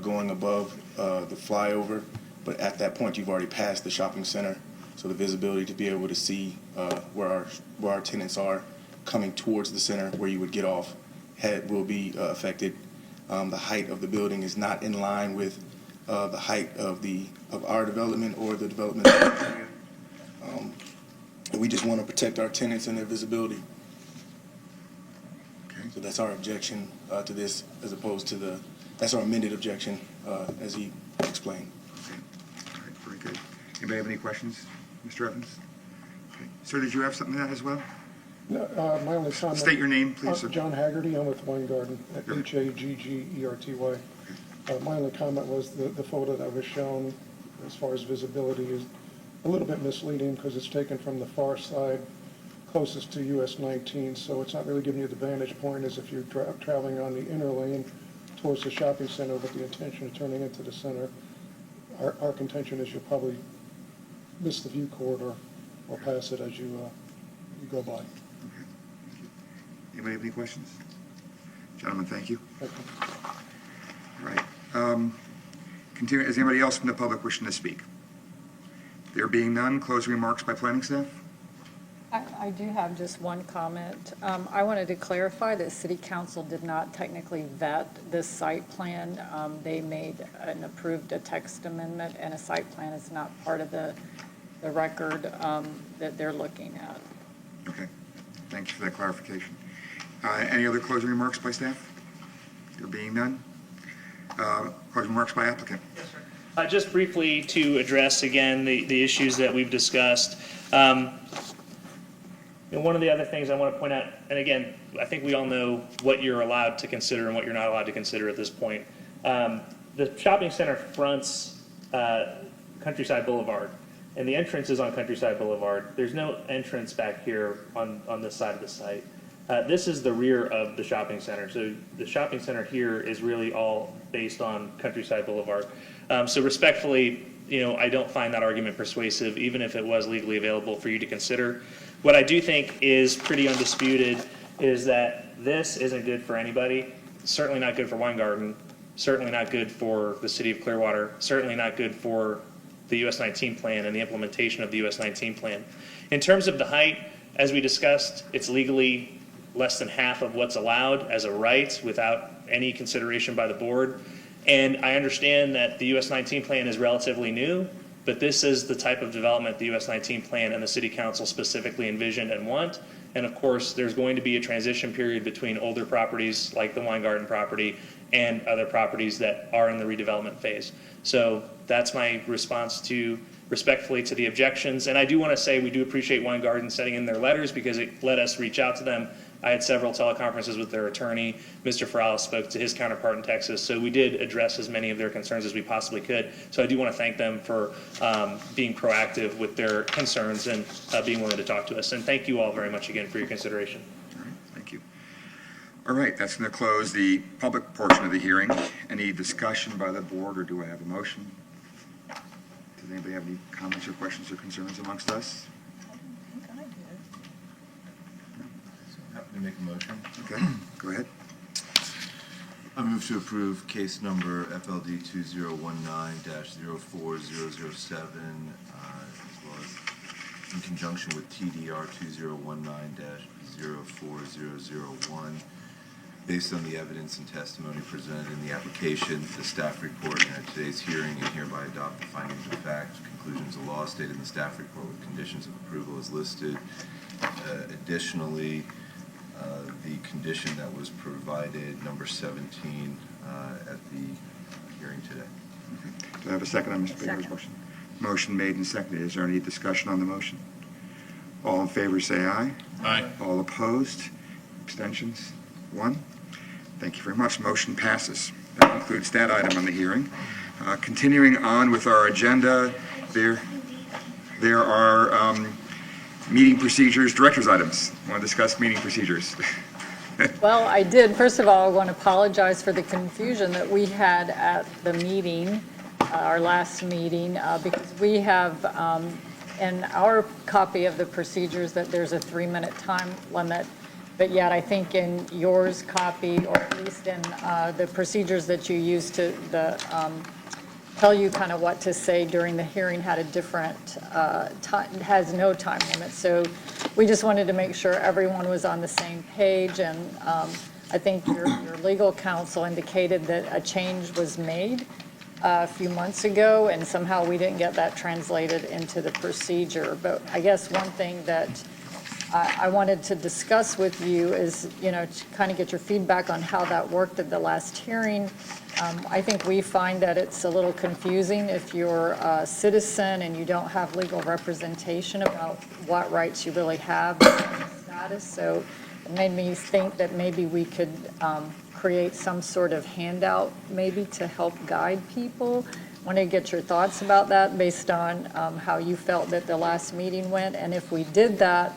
going above the flyover, but at that point, you've already passed the shopping center. So the visibility to be able to see where our tenants are coming towards the center, where you would get off, will be affected. The height of the building is not in line with the height of our development or the development of the area. And we just want to protect our tenants and their visibility. Okay. So that's our objection to this, as opposed to that's our amended objection, as he explained. Okay. All right, very good. Anybody have any questions? Mr. Evans? Okay. Sir, did you have something to that as well? No, my only comment. State your name, please, sir. John Haggerty, I'm with Weingarten, at Haggerty. My only comment was the photo that was shown as far as visibility is a little bit misleading because it's taken from the far side closest to US 19, so it's not really giving you the vantage point as if you're traveling on the inner lane towards the shopping center with the intention of turning into the center. Our contention is you'll probably miss the view corridor or pass it as you go by. Okay. Thank you. Anybody have any questions? Gentlemen, thank you. Thank you. All right. Continue. Is anybody else from the public wishing to speak? There being none, closing remarks by planning staff? I do have just one comment. I wanted to clarify that City Council did not technically vet this site plan. They made and approved a text amendment, and a site plan is not part of the record that they're looking at. Okay. Thanks for that clarification. Any other closing remarks by staff? There being none? Closing remarks by applicant? Yes, sir. Just briefly to address again the issues that we've discussed. And one of the other things I want to point out, and again, I think we all know what you're allowed to consider and what you're not allowed to consider at this point. The shopping center fronts Countryside Boulevard, and the entrance is on Countryside Boulevard. There's no entrance back here on this side of the site. This is the rear of the shopping center. So the shopping center here is really all based on Countryside Boulevard. So respectfully, I don't find that argument persuasive, even if it was legally available for you to consider. What I do think is pretty undisputed is that this isn't good for anybody. Certainly not good for Weingarten. Certainly not good for the city of Clearwater. Certainly not good for the US 19 plan and the implementation of the US 19 plan. In terms of the height, as we discussed, it's legally less than half of what's allowed as a right without any consideration by the board. And I understand that the US 19 plan is relatively new, but this is the type of development the US 19 plan and the city council specifically envisioned and want. And of course, there's going to be a transition period between older properties like the Wine Garden property and other properties that are in the redevelopment phase. So that's my response respectfully to the objections. And I do want to say we do appreciate Wine Garden sending in their letters because it let us reach out to them. I had several teleconferences with their attorney. Mr. Ferrales spoke to his counterpart in Texas. So we did address as many of their concerns as we possibly could. So I do want to thank them for being proactive with their concerns and being willing to talk to us. And thank you all very much again for your consideration. All right, thank you. All right, that's going to close the public portion of the hearing. Any discussion by the board, or do I have a motion? Does anybody have any comments or questions or concerns amongst us? Happy to make a motion. Okay, go ahead. I move to approve case number FLD 2019-04007, as well as in conjunction with TDR 2019-04001. Based on the evidence and testimony presented in the application, the staff report, and at today's hearing, and hereby adopt the findings of fact, conclusions of law stated in the staff report with conditions of approval as listed. Additionally, the condition that was provided, number 17, at the hearing today. Okay. Do I have a second on Mr. Baker's motion? Motion made and seconded. Is there any discussion on the motion? All in favor say aye. Aye. All opposed? Abstentions? 1. Thank you very much. Motion passes. That concludes that item on the hearing. Continuing on with our agenda, there are meeting procedures, director's items. Want to discuss meeting procedures? Well, I did. First of all, I want to apologize for the confusion that we had at the meeting, our last meeting, because we have in our copy of the procedures that there's a 3-minute time limit, but yet I think in yours copy, or at least in the procedures that you use to tell you kind of what to say during the hearing, had a different time, has no time limit. So we just wanted to make sure everyone was on the same page, and I think your legal counsel indicated that a change was made a few months ago, and somehow we didn't get that translated into the procedure. But I guess one thing that I wanted to discuss with you is, to kind of get your feedback on how that worked at the last hearing. I think we find that it's a little confusing if you're a citizen and you don't have legal representation about what rights you really have and status. So it made me think that maybe we could create some sort of handout maybe to help guide people. Want to get your thoughts about that based on how you felt that the last meeting went, and if we did that,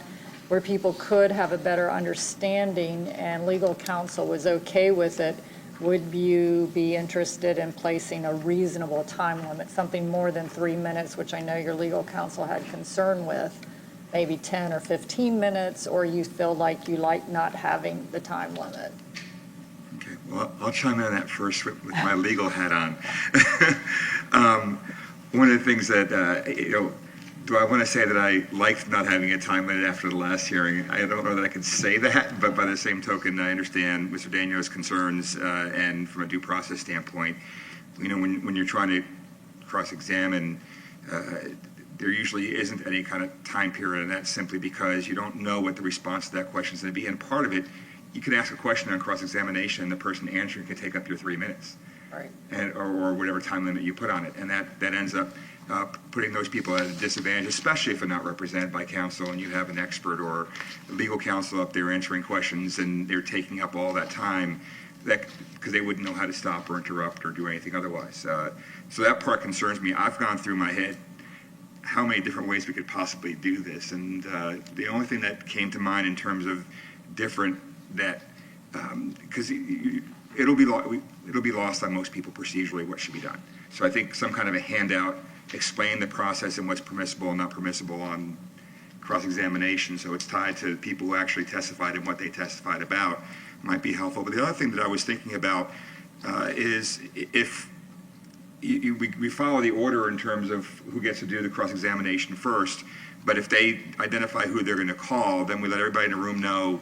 where people could have a better understanding and legal counsel was okay with it, would you be interested in placing a reasonable time limit, something more than 3 minutes, which I know your legal counsel had concern with, maybe 10 or 15 minutes, or you feel like you like not having the time limit? Okay, well, I'll chime in on that first with my legal hat on. One of the things that, do I want to say that I liked not having a time limit after the last hearing? I don't know that I can say that, but by the same token, I understand Mr. Daniel's concerns, and from a due process standpoint, when you're trying to cross-examine, there usually isn't any kind of time period, and that's simply because you don't know what the response to that question is going to be. And part of it, you can ask a question on cross-examination, and the person answering can take up your 3 minutes, right? Or whatever time limit you put on it, and that ends up putting those people at a disadvantage, especially if they're not represented by counsel and you have an expert or legal counsel up there answering questions and they're taking up all that time because they wouldn't know how to stop or interrupt or do anything otherwise. So that part concerns me. I've gone through my head how many different ways we could possibly do this, and the only thing that came to mind in terms of different that, because it'll be lost on most people procedurally what should be done. So I think some kind of a handout, explain the process and what's permissible and not permissible on cross-examination, so it's tied to people who actually testified and what they testified about, might be helpful. But the other thing that I was thinking about is if we follow the order in terms of who gets to do the cross-examination first, but if they identify who they're going to call, then we let everybody in the room know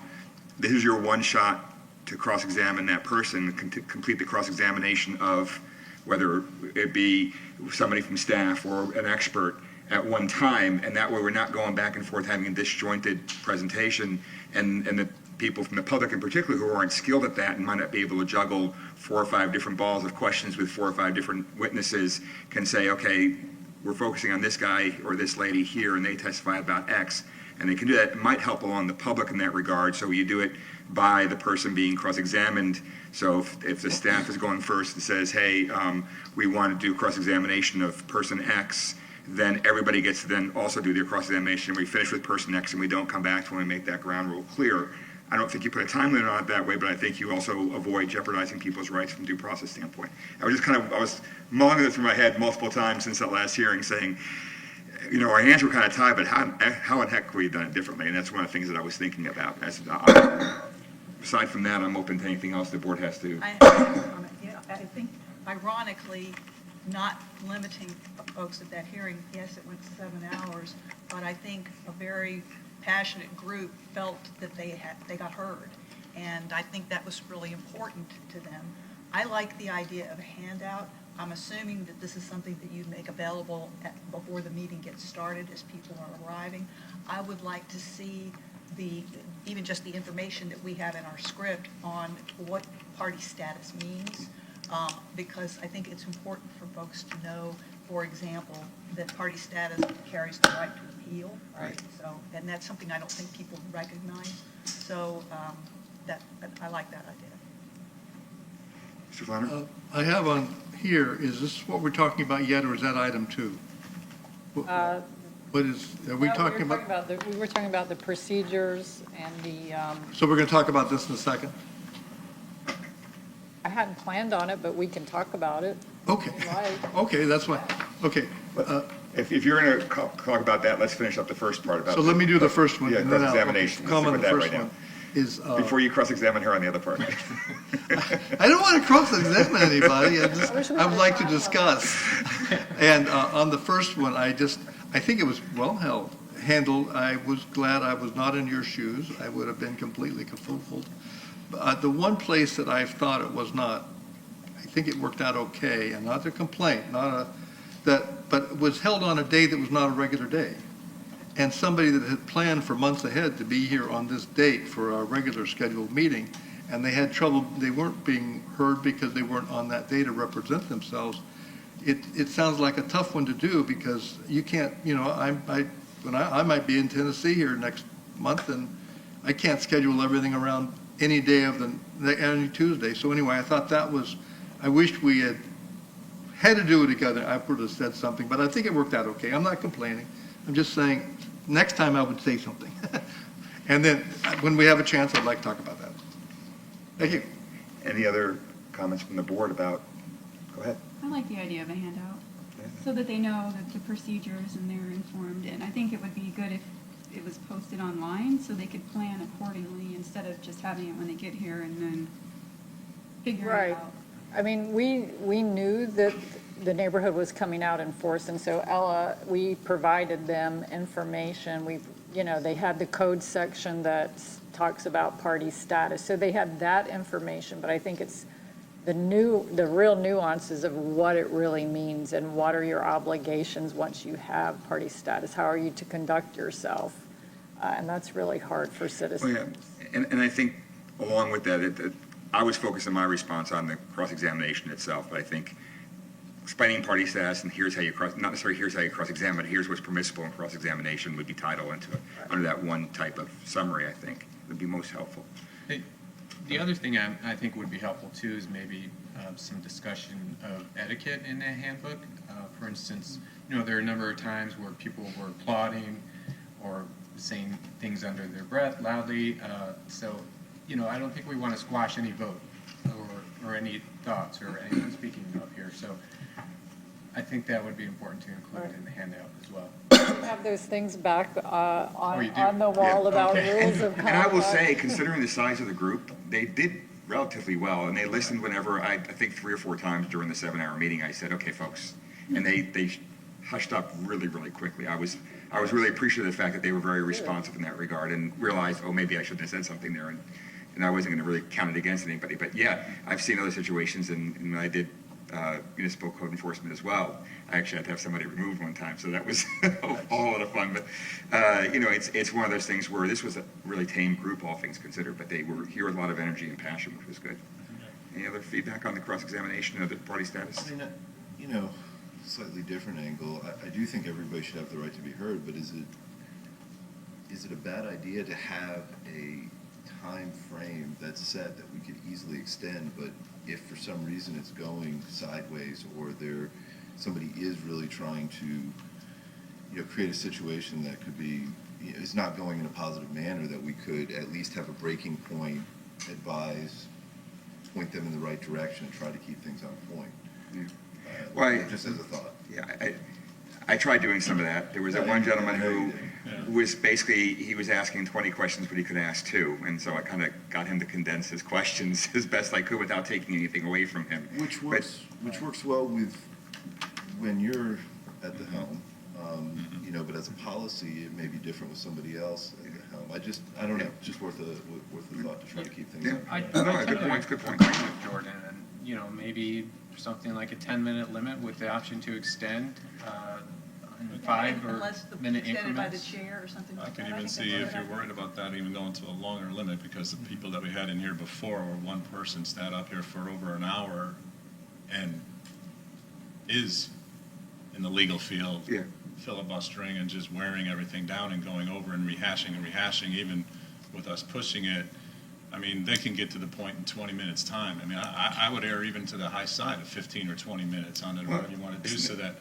this is your one shot to cross-examine that person, complete the cross-examination of whether it be somebody from staff or an expert at one time, and that way we're not going back and forth having a disjointed presentation, and the people from the public in particular who aren't skilled at that and might not be able to juggle 4 or 5 different balls of questions with 4 or 5 different witnesses can say, okay, we're focusing on this guy or this lady here and they testify about X, and they can do that. It might help along the public in that regard, so you do it by the person being cross-examined. So if the staff is going first and says, hey, we want to do cross-examination of person X, then everybody gets to then also do their cross-examination. We finish with person X and we don't come back to when we make that ground rule clear. I don't think you put a time limit on it that way, but I think you also avoid jeopardizing people's rights from due process standpoint. I was mulling it through my head multiple times since that last hearing saying, you know, our hands were kind of tied, but how in heck could we have done it differently? And that's one of the things that I was thinking about. Aside from that, I'm open to anything else the board has to. I have a comment. Yeah, I think ironically, not limiting folks at that hearing, yes, it went 7 hours, but I think a very passionate group felt that they got heard, and I think that was really important to them. I like the idea of a handout. I'm assuming that this is something that you'd make available before the meeting gets started as people are arriving. I would like to see even just the information that we have in our script on what party status means, because I think it's important for folks to know, for example, that party status carries the right to appeal, right? So, and that's something I don't think people recognize. So I like that idea. Mr. Flannery? I have on here, is this what we're talking about yet, or is that item 2? What is, are we talking about? We were talking about the procedures and the, So we're going to talk about this in a second? I hadn't planned on it, but we can talk about it. Okay. Okay, that's fine. Okay. If you're going to talk about that, let's finish up the first part about. So let me do the first one. Yeah, and then I'll cross-examination. Let's comment on stick the with first that right one. now. Is, Before you cross-examine her on the other part. I don't want to cross-examine anybody. I would like to discuss. And on the first one, I think it was well handled. I was glad I was not in your shoes. I would have been completely kafoofled. The one place that I thought it was not, I think it worked out okay, and not a complaint, but it was held on a day that was not a regular day. And somebody that had planned for months ahead to be here on this date for our regular scheduled meeting, and they had trouble, they weren't being heard because they weren't on that day to represent themselves. It sounds like a tough one to do, because you can't, you know, I might be in Tennessee here next month, and I can't schedule everything around any day of any Tuesday. So anyway, I thought that was, I wished we had to do it together. I would have said something, but I think it worked out okay. I'm not complaining. I'm just saying, next time I would say something. And then when we have a chance, I'd like to talk about that. Thank you. Any other comments from the board about, go ahead. I like the idea of a handout, so that they know the procedures and they're informed. And I think it would be good if it was posted online so they could plan accordingly instead of just having it when they get here and then figure it out. I mean, we knew that the neighborhood was coming out in force, and so Ella, we provided them information. They had the code section that talks about party status, so they had that information, but I think it's the real nuances of what it really means and what are your obligations once you have party status. How are you to conduct yourself? And that's really hard for citizens. Well, yeah. And I think along with that, I was focused in my response on the cross-examination itself, but I think explaining party status and here's how you not necessarily here's how you cross-examine, but here's what's permissible in cross-examination would be titled under that one type of summary, I think, would be most helpful. The other thing I think would be helpful too is maybe some discussion of etiquette in that handbook. For instance, there are a number of times where people were applauding or saying things under their breath loudly. So, I don't think we want to squash any vote or any thoughts or anyone speaking up here. So I think that would be important to include in the handout as well. We have those things back on the wall about rules of conduct. And I will say, considering the size of the group, they did relatively well, and they listened whenever I think 3 or 4 times during the 7-hour meeting, I said, okay, folks. And they hushed up really, really quickly. I was really appreciative of the fact that they were very responsive in that regard and realized, oh, maybe I shouldn't have said something there. And I wasn't going to really count it against anybody. But yeah, I've seen other situations, and I did municipal code enforcement as well. I actually had to have somebody removed one time, so that was a whole lot of fun. But it's one of those things where this was a really tame group, all things considered, but they were here with a lot of energy and passion, which was good. Any other feedback on the cross-examination of the party status? I mean, slightly different angle. I do think everybody should have the right to be heard, but is it a bad idea to have a time frame that's set that we could easily extend, but if for some reason it's going sideways or somebody is really trying to create a situation that could be is not going in a positive manner, that we could at least have a breaking point, advise, point them in the right direction, try to keep things on point. Just as a thought. Yeah, I tried doing some of that. There was that one gentleman who was basically, he was asking 20 questions, but he could ask 2. And so I kind of got him to condense his questions as best I could without taking anything away from him. Which works well with when you're at the helm. But as a policy, it may be different with somebody else at the helm. I don't know, just worth a thought to try to keep things on. Good point. With Jordan, and maybe something like a 10-minute limit with the option to extend in 5 or Unless the minute extended by the increments. chair or something I like that. can even see if you're worried about that, even going to a longer limit, because the people that we had in here before, where one person sat up here for over an hour and is in the legal field, filibustering and just wearing everything down and going over and rehashing, even with us pushing it. I mean, they can get to the point in 20 minutes time. I mean, I would err even to the high side of 15 or 20 minutes on it, whatever you want to do, so that.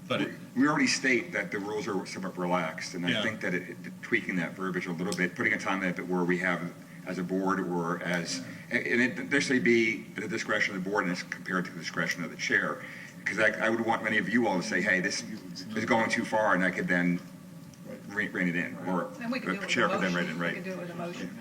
But we already state that the rules are somewhat relaxed, and I think that tweaking that verbiage a little bit, putting a time limit where we have, as a board or as, and it basically be at the discretion of the board and it's compared to the discretion of the chair. Because I would want many of you all to say, hey, this is going too far, and I could then rein it in, or the chair could then rein it in. We could do it with a motion.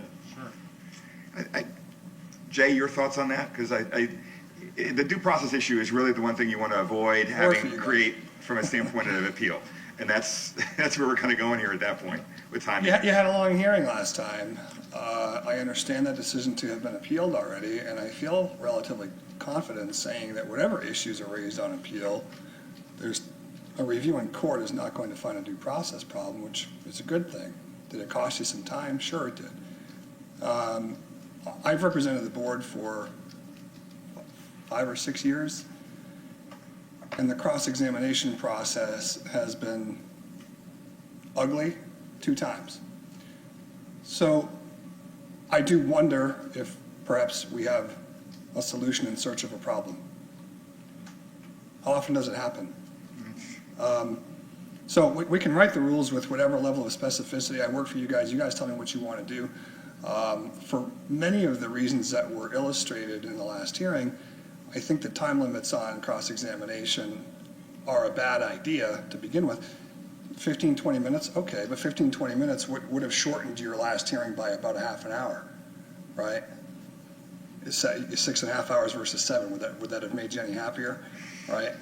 Jay, your thoughts on that? Because the due process issue is really the one thing you want to avoid having create from a standpoint of appeal. And that's where we're kind of going here at that point with time. You had a long hearing last time. I understand that decision to have been appealed already, and I feel relatively confident in saying that whatever issues are raised on appeal, there's a review in court is not going to find a due process problem, which is a good thing. Did it cost you some time? Sure it did. I've represented the board for 5 or 6 years, and the cross-examination process has been ugly 2 times. So I do wonder if perhaps we have a solution in search of a problem. How often does it happen? So we can write the rules with whatever level of specificity. I work for you guys. You guys tell me what you want to do. For many of the reasons that were illustrated in the last hearing, I think the time limits on cross-examination are a bad idea to begin with. 15, 20 minutes, okay, but 15, 20 minutes would have shortened your last hearing by about a half an hour, right? 6.5 hours versus 7, would that have made you any happier, right?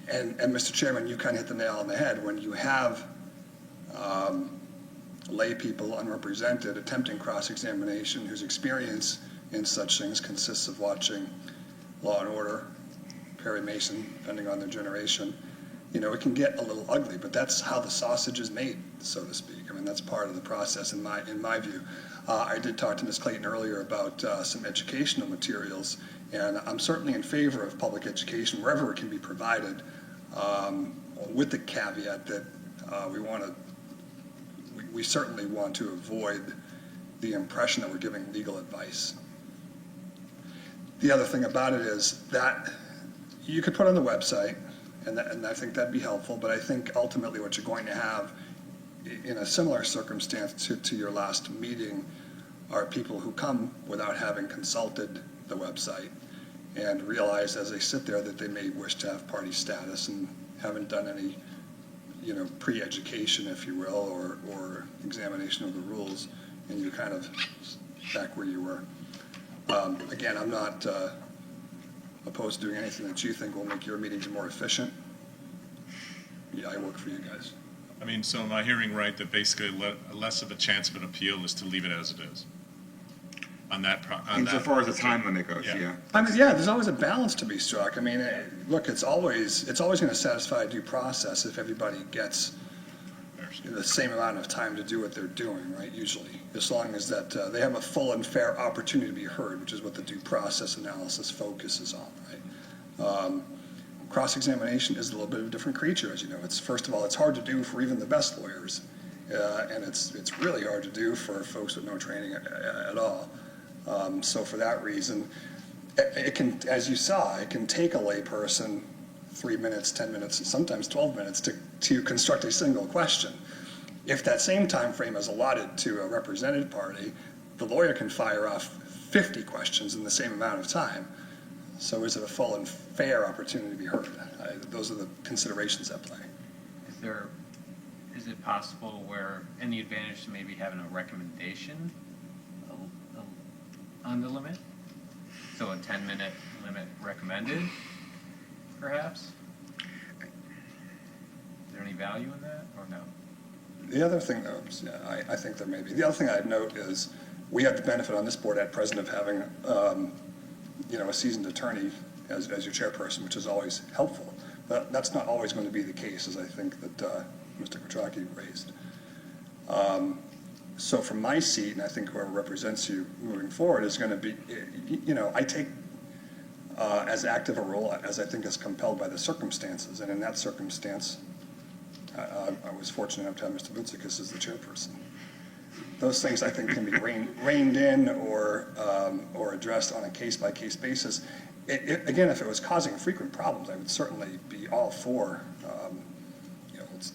And Mr. Chairman, you kind of hit the nail on the head. When you have lay people unrepresented attempting cross-examination whose experience in such things consists of watching Law and Order, Perry Mason, depending on their generation, it can get a little ugly, but that's how the sausage is made, so to speak. I mean, that's part of the process in my view. I did talk to Ms. Clayton earlier about some educational materials, and I'm certainly in favor of public education wherever it can be provided, with the caveat that we certainly want to avoid the impression that we're giving legal advice. The other thing about it is that you could put on the website, and I think that'd be helpful, but I think ultimately what you're going to have in a similar circumstance to your last meeting are people who come without having consulted the website and realize as they sit there that they may wish to have party status and haven't done any pre-education, if you will, or examination of the rules, and you're kind of back where you were. Again, I'm not opposed to doing anything that you think will make your meetings more efficient. Yeah, I work for you guys. I mean, so am I hearing right that basically less of a chance of an appeal is to leave it as it is? on that. Insofar as the time limit goes, yeah. I mean, yeah, there's always a balance to be struck. I mean, look, it's always going to satisfy due process if everybody gets the same amount of time to do what they're doing, right, usually, as long as that they have a full and fair opportunity to be heard, which is what the due process analysis focuses on, right? Cross-examination is a little bit of a different creature, as you know. First of all, it's hard to do for even the best lawyers, and it's really hard to do for folks with no training at all. So for that reason, it can, as you saw, it can take a layperson 3 minutes, 10 minutes, and sometimes 12 minutes to construct a single question. If that same time frame is allotted to a represented party, the lawyer can fire off 50 questions in the same amount of time. So is it a full and fair opportunity to be heard? Those are the considerations at play. Is it possible where any advantage to maybe having a recommendation on the limit? So a 10-minute limit recommended, perhaps? Is there any value in that, or no? The other thing, though, I think there may be. The other thing I'd note is we have the benefit on this board at present of having, a seasoned attorney as your chairperson, which is always helpful. But that's not always going to be the case, as I think that Mr. Quattrocki raised. So from my seat, and I think whoever represents you moving forward is going to be, I take as active a role as I think is compelled by the circumstances. And in that circumstance, I was fortunate enough to have Mr. Boutsikis as the chairperson. Those things I think can be reined in or addressed on a case-by-case basis. Again, if it was causing frequent problems, I would certainly be all for,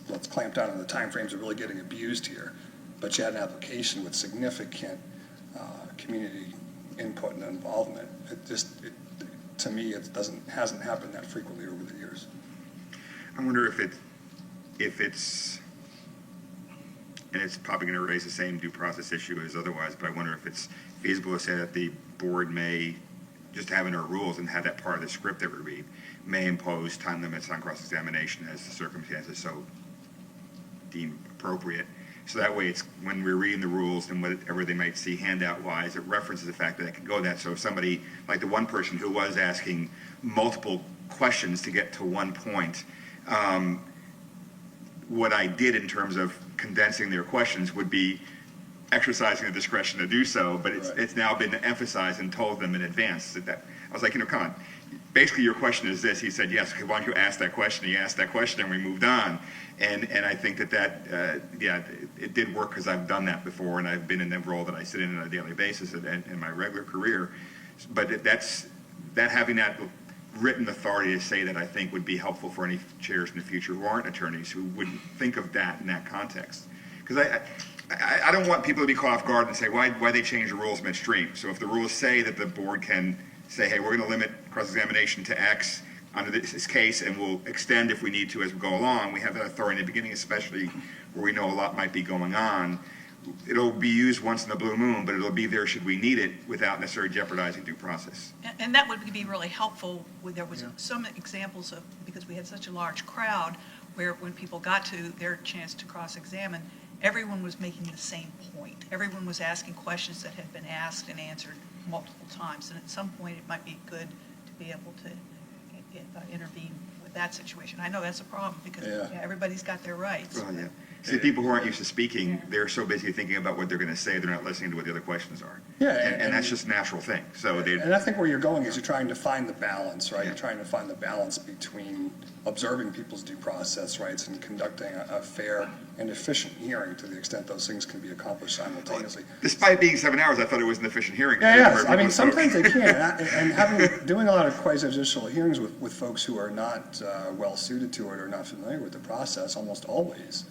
let's clamp down on the timeframes of really getting abused here. But you had an application with significant community input and involvement. To me, it hasn't happened that frequently over the years. I wonder if it's, and it's probably going to raise the same due process issue as otherwise, but I wonder if it's feasible to say that the board may, just having our rules and have that part of the script that we read, may impose time limits on cross-examination as the circumstances so deem appropriate. So that way, it's when we're reading the rules and whatever they might see handout-wise, it references the fact that it can go that. So if somebody, like the one person who was asking multiple questions to get to one point, what I did in terms of condensing their questions would be exercising the discretion to do so, but it's now been emphasized and told them in advance. That I was like, come on. Basically, your question is this. He said, yes, why don't you ask that question? He asked that question, and we moved on. And I think that it did work because I've done that before, and I've been in that role that I sit in on a daily basis in my regular career. But having that written authority to say that, I think, would be helpful for any chairs in the future who aren't attorneys who wouldn't think of that in that context. Because I don't want people to be caught off guard and say, why they change the rules midstream? So if the rules say that the board can say, hey, we're going to limit cross-examination to X under this case, and we'll extend if we need to as we go along, we have that authority in the beginning, especially where we know a lot might be going on. It'll be used once in a blue moon, but it'll be there should we need it without necessarily jeopardizing due process. And that would be really helpful. There was some examples of, because we had such a large crowd, where when people got to their chance to cross-examine, everyone was making the same point. Everyone was asking questions that had been asked and answered multiple times. And at some point, it might be good to be able to intervene with that situation. I know that's a problem because everybody's got their rights. Well, yeah. See, people who aren't used to speaking, they're so busy thinking about what they're going to say, they're not listening to what the other questions are. Yeah, and that's just a natural thing. So and I think where you're going is you're trying to find the balance, right? You're trying to find the balance between observing people's due process rights and conducting a fair and efficient hearing to the extent those things can be accomplished simultaneously. Despite being 7 hours, I thought it was an efficient hearing. Yeah, I mean, sometimes they can. And doing a lot of quasi-judicial hearings with folks who are not well suited to it or not familiar with the process, almost always,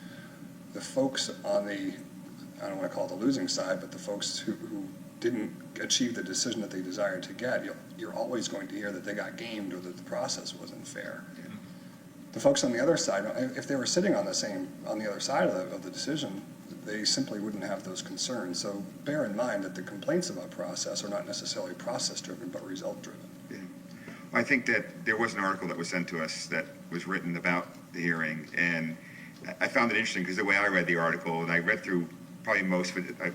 the folks on the, I don't want to call it the losing side, but the folks who didn't achieve the decision that they desired to get, you're always going to hear that they got gamed or that the process wasn't fair. Yeah. The folks on the other side, if they were sitting on the other side of the decision, they simply wouldn't have those concerns. So bear in mind that the complaints about process are not necessarily process-driven, but result-driven. Yeah. I think that there was an article that was sent to us that was written about the hearing, and I found it interesting because the way I read the article, and I read through probably most of it,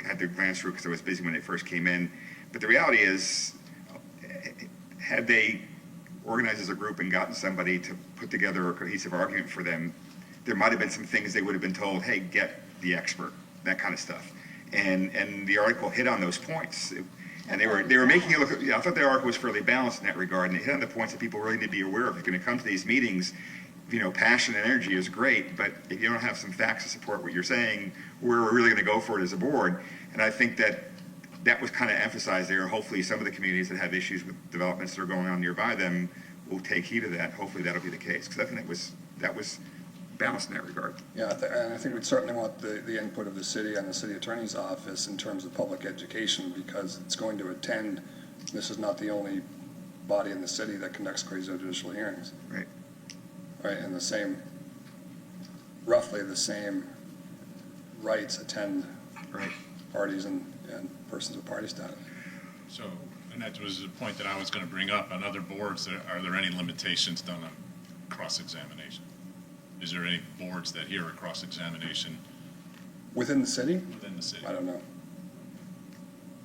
had to glance through because I was busy when they first came in. But the reality is, had they organized as a group and gotten somebody to put together a cohesive argument for them, there might have been some things they would have been told, hey, get the expert, that kind of stuff. And the article hit on those points. And they were making it look, I thought the article was fairly balanced in that regard, and it hit on the points that people really need to be aware of. If you're going to come to these meetings, passion and energy is great, but if you don't have some facts to support what you're saying, where we're really going to go for it as a board. And I think that was kind of emphasized there. Hopefully some of the communities that have issues with developments that are going on nearby them will take heed of that. Hopefully that'll be the case, because I think that was balanced in that regard. Yeah, and I think we'd certainly want the input of the city and the city attorney's office in terms of public education, because it's going to attend, this is not the only body in the city that conducts quasi-judicial hearings. Right. Right, and roughly the same rights attend parties and persons with party status. So, and that was the point that I was going to bring up. On other boards, are there any limitations done on cross-examination? Is there any boards that hear a cross-examination? Within the city? Within the city. I don't know.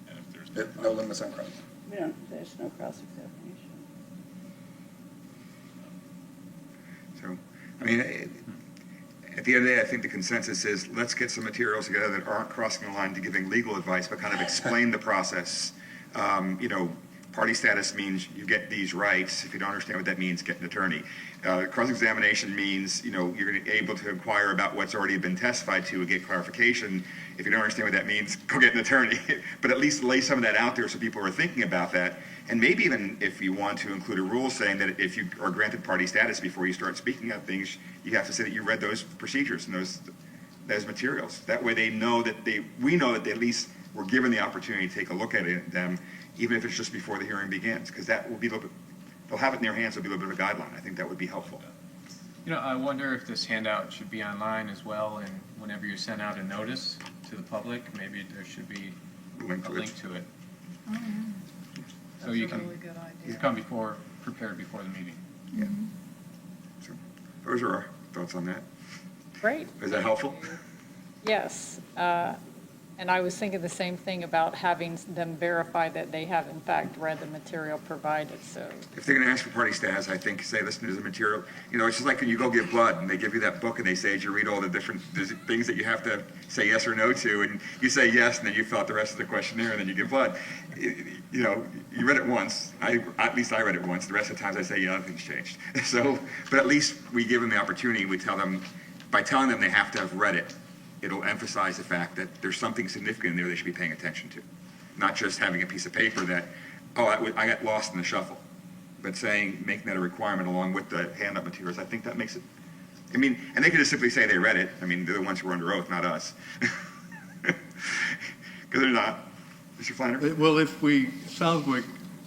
And if there's No limits on cross. There's no cross-examination. So, I mean, at the end of the day, I think the consensus is let's get some materials together that aren't crossing the line to giving legal advice, but kind of explain the process. Party status means you get these rights. If you don't understand what that means, get an attorney. Cross-examination means, you're going to be able to inquire about what's already been testified to and get clarification. If you don't understand what that means, go get an attorney. But at least lay some of that out there so people are thinking about that. And maybe even if you want to include a rule saying that if you are granted party status before you start speaking of things, you have to say that you read those procedures and those materials. That way we know that they at least were given the opportunity to take a look at them, even if it's just before the hearing begins, because that will be a little bit, they'll have it in their hands, it'll be a little bit of a guideline. I think that would be helpful. I wonder if this handout should be online as well, and whenever you send out a notice to the public, maybe there should be a link to it. Oh, yeah. So you can come prepared before the meeting. Yeah. So those are our thoughts on that. Great. Is that helpful? Yes. And I was thinking the same thing about having them verify that they have in fact read the material provided, so. If they're going to ask for party status, I think say, listen, there's a material, it's just like when you go give blood and they give you that book and they say, did you read all the different things that you have to say yes or no to, and you say yes, and then you fill out the rest of the questionnaire and then you give blood. You read it once. At least I read it once. The rest of the times I say, yeah, nothing's changed. So, but at least we give them the opportunity. We tell them, by telling them they have to have read it, it'll emphasize the fact that there's something significant in there they should be paying attention to. Not just having a piece of paper that, I got lost in the shuffle. But making that a requirement along with the handout materials, I think that makes it, and they can just simply say they read it. They're the ones who are under oath, not us. Because they're not. Mr. Flannery? Well, sounds like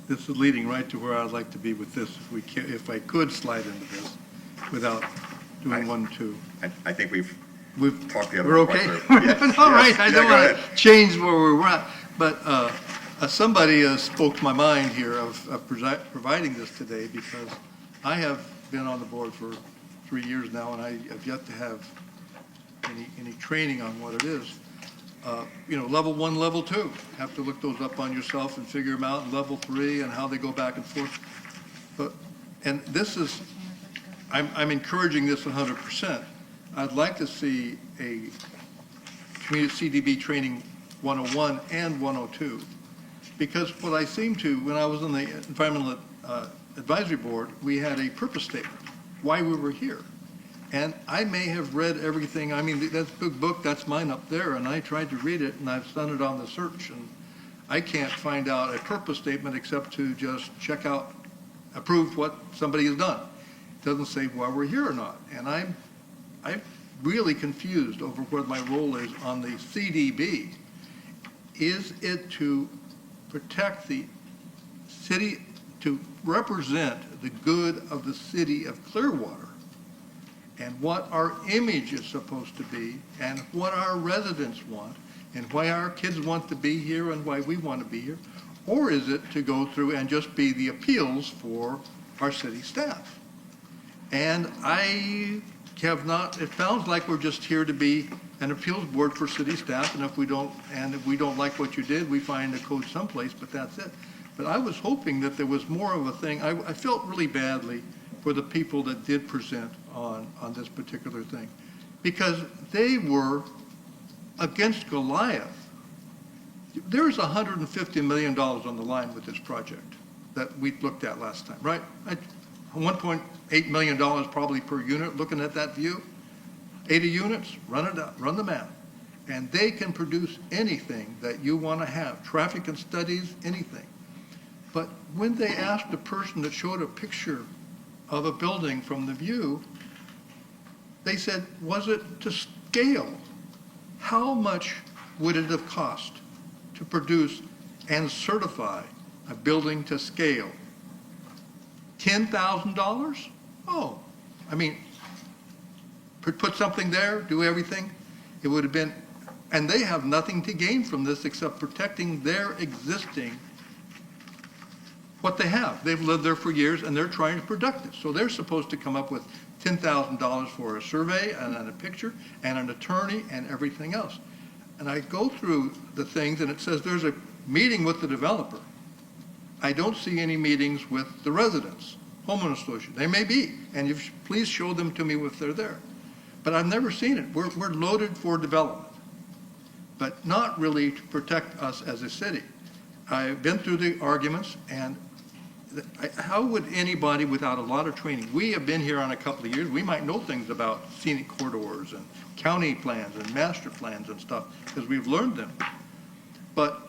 this is leading right to where I'd like to be with this, if I could slide into this without doing 1, 2. I think we've talked the other We're one. okay. Yes. All right. I don't want ahead. to change where we're at. But somebody spoke to my mind here of providing this today, because I have been on the board for 3 years now, and I have yet to have any training on what it is. Level 1, level 2, have to look those up on yourself and figure them out, and level 3 and how they go back and forth. And this is, I'm encouraging this 100%. I'd like to see a community CDB training 101 and 102, because what I seem to, when I was on the Environmental Advisory Board, we had a purpose statement, why we were here. And I may have read everything. That's a big book, that's mine up there, and I tried to read it, and I've done it on the search, and I can't find out a purpose statement except to just check out, approve what somebody has done. It doesn't say why we're here or not. And I'm really confused over what my role is on the CDB. Is it to protect the city, to represent the good of the city of Clearwater, and what our image is supposed to be, and what our residents want, and why our kids want to be here, and why we want to be here? Or is it to go through and just be the appeals for our city staff? And I have not, it sounds like we're just here to be an appeals board for city staff, and if we don't like what you did, we find a code someplace, but that's it. But I was hoping that there was more of a thing. I felt really badly for the people that did present on this particular thing, because they were against Goliath. There's $150 million on the line with this project that we looked at last time, right? $1.8 million probably per unit, looking at that view. 80 units, run it up, run the math. And they can produce anything that you want to have, traffic and studies, anything. But when they asked the person that showed a picture of a building from the view, they said, was it to scale? How much would it have cost to produce and certify a building to scale? $10,000? Oh, I mean, put something there, do everything. It would have been, and they have nothing to gain from this except protecting their existing, what they have. They've lived there for years and they're trying to protect it. So they're supposed to come up with $10,000 for a survey and a picture and an attorney and everything else. And I go through the things and it says there's a meeting with the developer. I don't see any meetings with the residents, homeowners association. They may be, and please show them to me if they're there. But I've never seen it. We're loaded for development, but not really to protect us as a city. I've been through the arguments, and how would anybody without a lot of training, we have been here on a couple of years, we might know things about scenic corridors and county plans and master plans and stuff, because we've learned them. But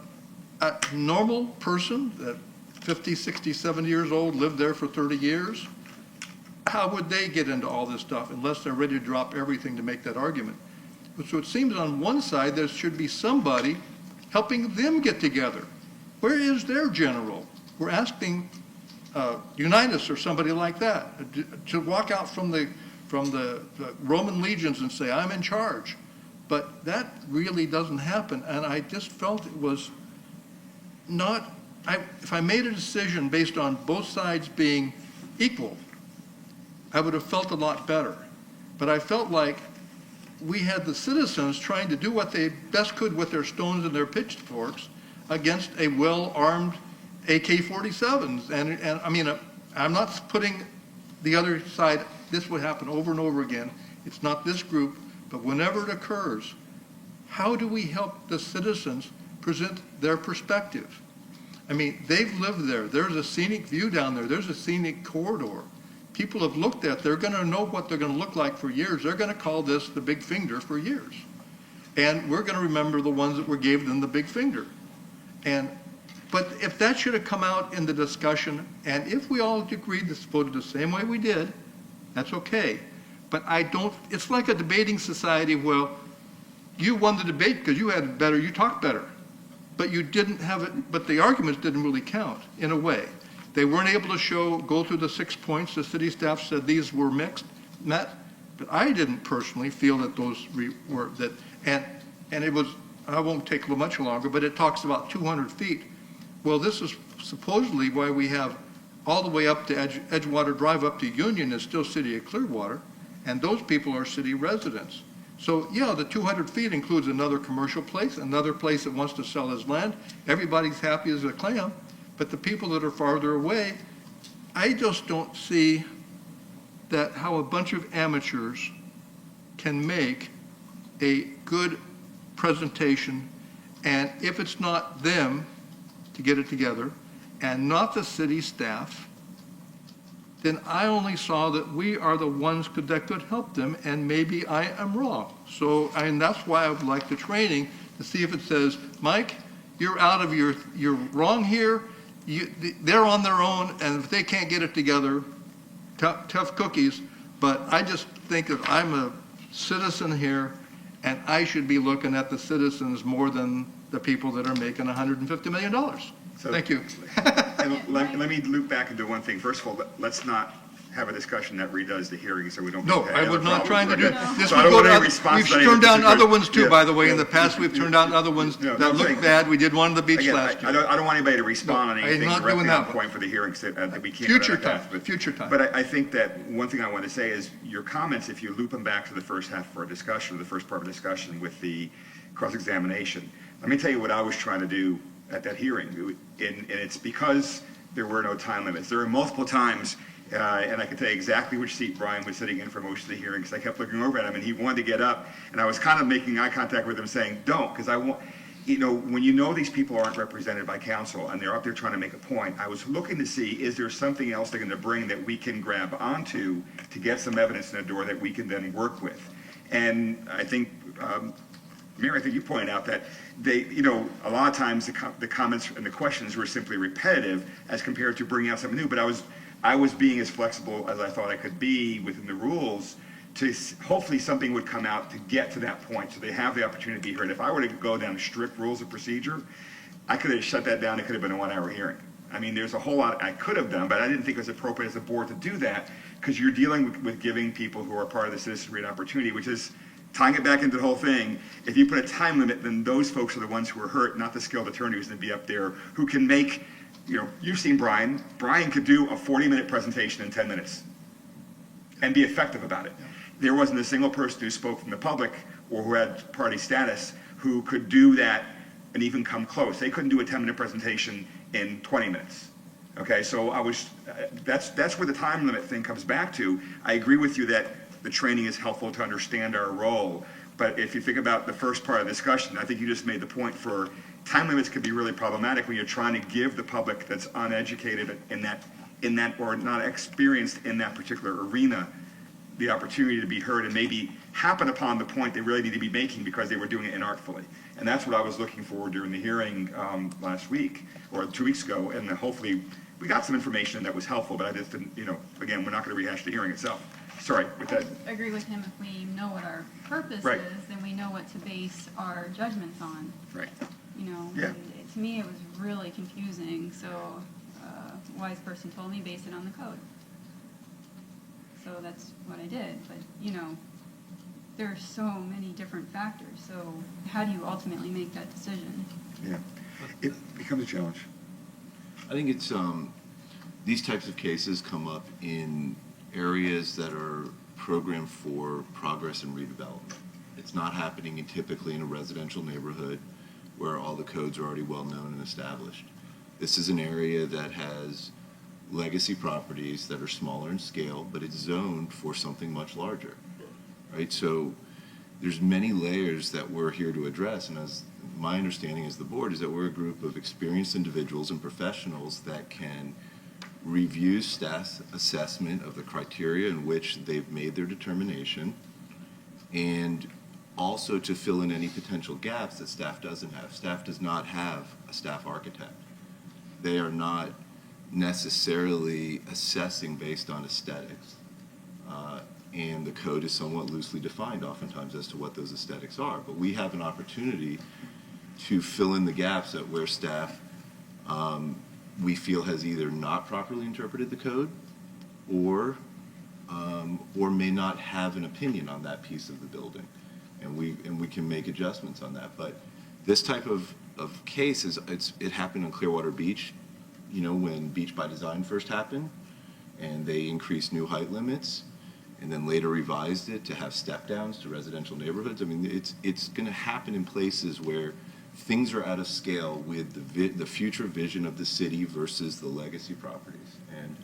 a normal person that 50, 60, 70 years old, lived there for 30 years, how would they get into all this stuff unless they're ready to drop everything to make that argument? So it seems on one side there should be somebody helping them get together. Where is their general? We're asking Unitas or somebody like that to walk out from the Roman legions and say, I'm in charge. But that really doesn't happen, and I just felt it was not, if I made a decision based on both sides being equal, I would have felt a lot better. But I felt like we had the citizens trying to do what they best could with their stones and their pitchforks against a well-armed AK-47s. And I mean, I'm not putting the other side, this would happen over and over again. It's not this group, but whenever it occurs, how do we help the citizens present their perspective? I mean, they've lived there. There's a scenic view down there. There's a scenic corridor. People have looked at, they're going to know what they're going to look like for years. They're going to call this the big finger for years. And we're going to remember the ones that were gave them the big finger. But if that should have come out in the discussion, and if we all agreed to vote it the same way we did, that's okay. But it's like a debating society. Well, you won the debate because you had better, you talked better. But you didn't have it, but the arguments didn't really count in a way. They weren't able to go through the 6 points. The city staff said these were met, but I didn't personally feel that those were, and it was, I won't take much longer, but it talks about 200 feet. Well, this is supposedly why we have all the way up to Edgewater Drive up to Union is still city of Clearwater, and those people are city residents. So yeah, the 200 feet includes another commercial place, another place that wants to sell his land. Everybody's happy as a clam. But the people that are farther away, I just don't see that how a bunch of amateurs can make a good presentation, and if it's not them to get it together, and not the city staff, then I only saw that we are the ones that could help them, and maybe I am wrong. So, and that's why I would like the training to see if it says, Mike, you're out of you're wrong here. They're on their own, and if they can't get it together, tough cookies. But I just think that I'm a citizen here, and I should be looking at the citizens more than the people that are making $150 million. So, thank you. And let me loop back into one thing. First of all, let's not have a discussion that redoes the hearing so we don't. No, have I any was other not trying to do, problems. this So would I don't go want to, any response we've to any turned down particular- other ones too, Yeah. by the way. In the past, we've turned down other ones No, that I'm looked saying- bad. We did one on the beach Again, last I year. don't want anybody to respond on No, I'm anything not directly doing on that. point for the hearings that we can't. Future go down time, that path, future time. But I think that one thing I want to say is your comments, if you loop them back to the first half of our discussion, the first part of the discussion with the cross-examination, let me tell you what I was trying to do at that hearing. And it's because there were no time limits. There were multiple times, and I can tell you exactly which seat Brian was sitting in for most of the hearing, because I kept looking over at him, and he wanted to get up, and I was kind of making eye contact with him saying, don't, because I want, when you know these people aren't represented by counsel, and they're up there trying to make a point, I was looking to see, is there something else they're going to bring that we can grab onto to get some evidence in the door that we can then work with? And I think, Mary, I think you pointed out that they, a lot of times the comments and the questions were simply repetitive as compared to bringing out something new. But I was being as flexible as I thought I could be within the rules to hopefully something would come out to get to that point so they have the opportunity to be heard. If I were to go down strict rules of procedure, I could have shut that down. It could have been a 1-hour hearing. I mean, there's a whole lot I could have done, but I didn't think it was appropriate as a board to do that because you're dealing with giving people who are part of the citizenry an opportunity, which is tying it back into the whole thing. If you put a time limit, then those folks are the ones who are hurt, not the skilled attorney who's going to be up there who can make, you've seen Brian. Brian could do a 40-minute presentation in 10 minutes and be effective about it. There wasn't a single person who spoke from the public or who had party status who could do that and even come close. They couldn't do a 10-minute presentation in 20 minutes. Okay, so that's where the time limit thing comes back to. I agree with you that the training is helpful to understand our role, but if you think about the first part of the discussion, I think you just made the point for time limits could be really problematic when you're trying to give the public that's uneducated in that or not experienced in that particular arena the opportunity to be heard and maybe happen upon the point they really need to be making because they were doing it inartfully. And that's what I was looking for during the hearing last week or 2 weeks ago, and hopefully we got some information that was helpful, but I just didn't, again, we're not going to rehash the hearing itself. Sorry, with that. I agree with him. If we know what our purpose Right. is, then we know what to base our judgments on. Right. And Yeah. to me, it was really confusing. So a wise person told me base it on the code. So that's what I did. But, there are so many different factors. So how do you ultimately make that decision? Yeah, it becomes a challenge. I think it's, these types of cases come up in areas that are programmed for progress and redevelopment. It's not happening typically in a residential neighborhood where all the codes are already well-known and established. This is an area that has legacy properties that are smaller in scale, but it's zoned for something much larger, right? So there's many layers that we're here to address, and as my understanding as the board is that we're a group of experienced individuals and professionals that can review staff's assessment of the criteria in which they've made their determination, and also to fill in any potential gaps that staff doesn't have. Staff does not have a staff architect. They are not necessarily assessing based on aesthetics, and the code is somewhat loosely defined oftentimes as to what those aesthetics are. But we have an opportunity to fill in the gaps at where staff we feel has either not properly interpreted the code or may not have an opinion on that piece of the building. And we can make adjustments on that. But this type of case, it happened on Clearwater Beach, when Beach by Design first happened, and they increased new height limits, and then later revised it to have step downs to residential neighborhoods. I mean, it's going to happen in places where things are out of scale with the future vision of the city versus the legacy properties. And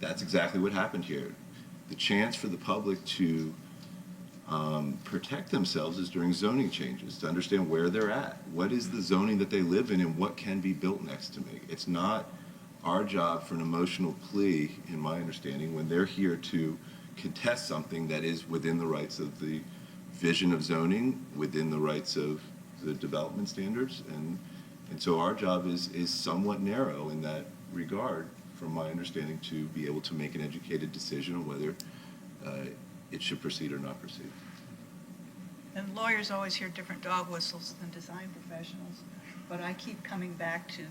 that's exactly what happened here. The chance for the public to protect themselves is during zoning changes, to understand where they're at. What is the zoning that they live in and what can be built next to me? It's not our job for an emotional plea, in my understanding, when they're here to contest something that is within the rights of the vision of zoning, within the rights of the development standards, and so our job is somewhat narrow in that regard, from my understanding, to be able to make an educated decision on whether it should proceed or not proceed. And lawyers always hear different dog whistles than design professionals, but I keep coming back to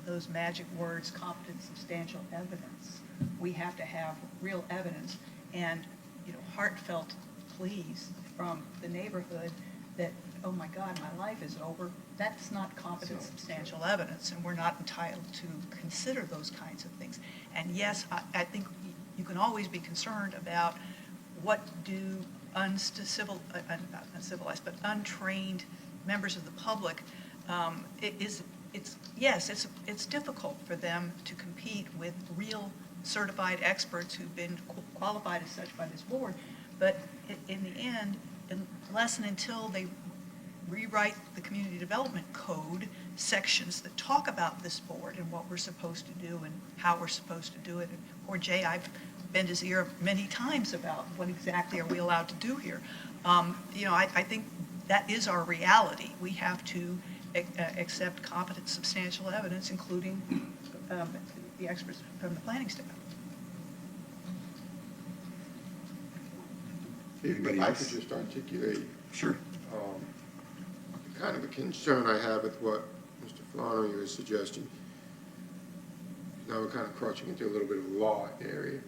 those magic words, competent, substantial evidence. We have to have real evidence and, heartfelt pleas from the neighborhood that, oh my God, my life is over. That's not competent, substantial evidence, and we're not entitled to consider those kinds of things. And yes, I think you can always be concerned about what do not uncivilized, but untrained members of the public, it's difficult for them to compete with real certified experts who've been qualified as such by this board. But in the end, unless and until they rewrite the community development code sections that talk about this board and what we're supposed to do and how we're supposed to do it. And poor Jay, I've bent his ear many times about what exactly are we allowed to do here. I think that is our reality. We have to accept competent, substantial evidence, including the experts from the planning staff. Anybody If I else? could just articulate Sure. kind of a concern I have with what Mr. Flannery was suggesting. Now we're kind of crouching into a little bit of law area.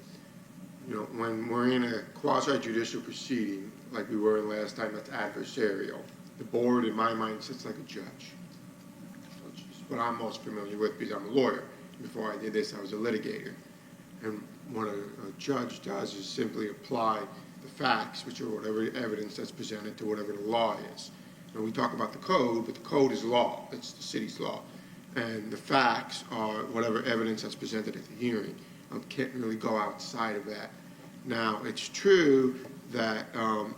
When we're in a quasi-judicial proceeding, like we were in last time, that's adversarial. The board, in my mind, sits like a judge. Which is what I'm most familiar with because I'm a lawyer. Before I did this, I was a litigator. And what a judge does is simply apply the facts, which are whatever evidence that's presented, to whatever the law is. We talk about the code, but the code is law. It's the city's law. And the facts are whatever evidence that's presented at the hearing. Can't really go outside of that. Now, it's true that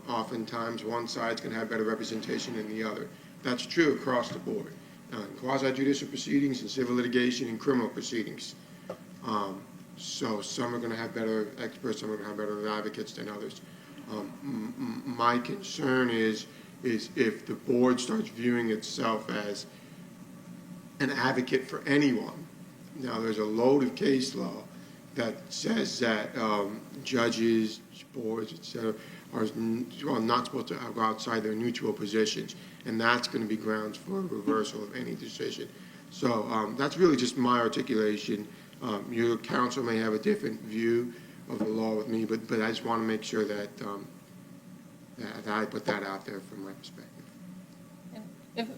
oftentimes one side's going to have better representation than the other. That's true across the board. In quasi-judicial proceedings, in civil litigation, in criminal proceedings. So some are going to have better experts, some are going to have better advocates than others. My concern is if the board starts viewing itself as an advocate for anyone. Now, there's a load of case law that says that judges, boards, et cetera, are not supposed to go outside their neutral positions, and that's going to be grounds for reversal of any decision. So that's really just my articulation. Your counsel may have a different view of the law with me, but I just want to make sure that that I put that out there from my perspective.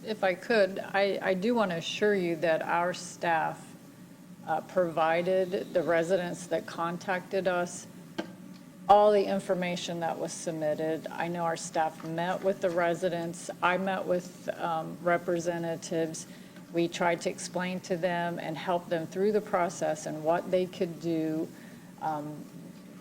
If I could, I do want to assure you that our staff provided the residents that contacted us all the information that was submitted. I know our staff met with the residents. I met with representatives. We tried to explain to them and help them through the process and what they could do.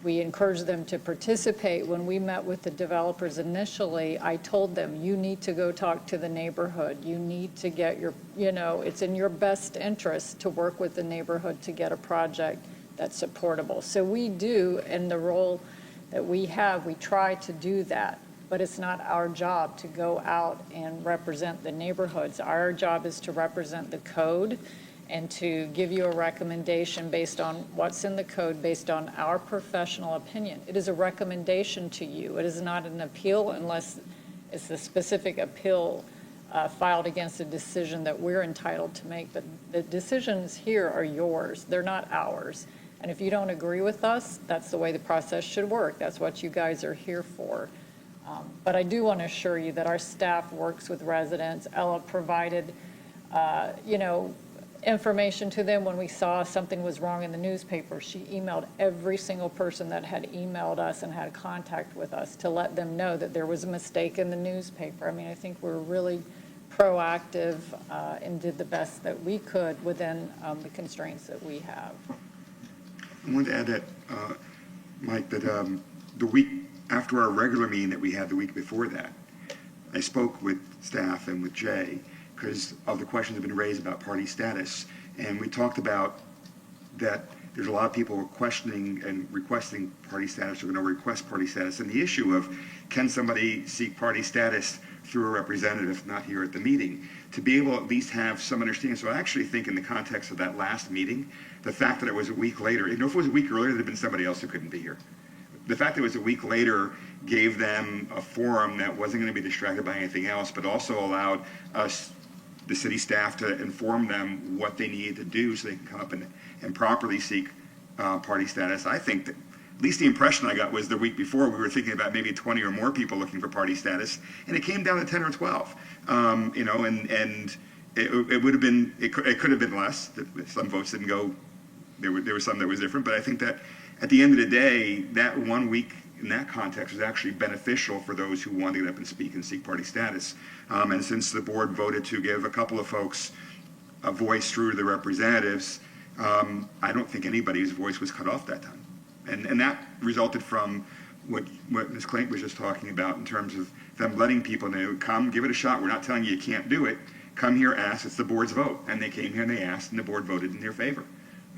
We encouraged them to participate. When we met with the developers initially, I told them, you need to go talk to the neighborhood. You need to get your, it's in your best interest to work with the neighborhood to get a project that's supportable. So we do, in the role that we have, we try to do that. But it's not our job to go out and represent the neighborhoods. Our job is to represent the code and to give you a recommendation based on what's in the code, based on our professional opinion. It is a recommendation to you. It is not an appeal unless it's a specific appeal filed against a decision that we're entitled to make. But the decisions here are yours. They're not ours. And if you don't agree with us, that's the way the process should work. That's what you guys are here for. But I do want to assure you that our staff works with residents. Ella provided, information to them when we saw something was wrong in the newspaper. She emailed every single person that had emailed us and had contact with us to let them know that there was a mistake in the newspaper. I mean, I think we're really proactive and did the best that we could within the constraints that we have. I wanted to add that, Mike, that the week after our regular meeting that we had the week before that, I spoke with staff and with Jay because of the questions that have been raised about party status. And we talked about that there's a lot of people questioning and requesting party status or going to request party status. And the issue of can somebody seek party status through a representative not here at the meeting, to be able to at least have some understanding. So I actually think in the context of that last meeting, the fact that it was a week later, if it was a week earlier, there'd have been somebody else who couldn't be here. The fact that it was a week later gave them a forum that wasn't going to be distracted by anything else, but also allowed us the city staff to inform them what they needed to do so they can come up and properly seek party status. I think that, at least the impression I got was the week before, we were thinking about maybe 20 or more people looking for party status, and it came down to 10 or 12. You know, and it would have been, it could have been less. Some votes didn't go, there were some that was different, but I think that at the end of the day, that 1 week in that context was actually beneficial for those who wanted to get up and speak and seek party status. And since the board voted to give a couple of folks a voice through the representatives, I don't think anybody's voice was cut off that time. And that resulted from what Ms. Clank was just talking about in terms of them letting people know, come, give it a shot. We're not telling you you can't do it. Come here, ask. It's the board's vote. And they came here and they asked, and the board voted in their favor.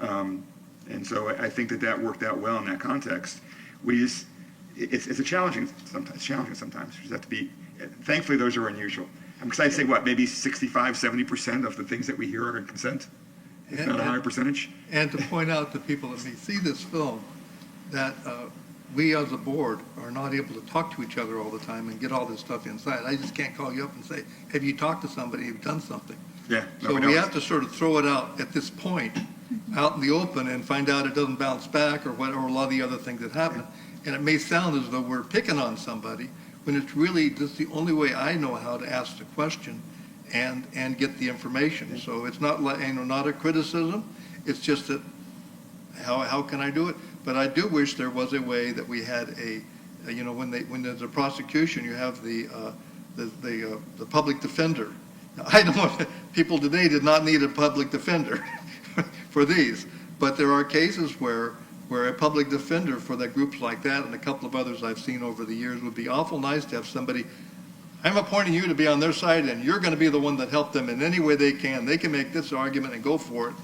And so I think that worked out well in that context. It's challenging sometimes. You just have to be, thankfully those are unusual. Because I'd say maybe 65, 70% of the things that we hear are in consent. If not a higher percentage. And to point out to people that may see this film, that we as a board are not able to talk to each other all the time and get all this stuff inside. I just can't call you up and say, have you talked to somebody who's done something? Yeah. So we have to sort of throw it out at this point, out in the open, and find out it doesn't bounce back or what, or a lot of the other things that happen. And it may sound as though we're picking on somebody, when it's really just the only way I know how to ask the question and get the information. So it's not like, not a criticism. It's just that how can I do it? But I do wish there was a way that we had when there's a prosecution, you have the public defender. I know people today did not need a public defender for these, but there are cases where a public defender for that groups like that and a couple of others I've seen over the years would be awful nice to have somebody. I'm appointing you to be on their side, and you're going to be the one that helped them in any way they can. They can make this argument and go for it,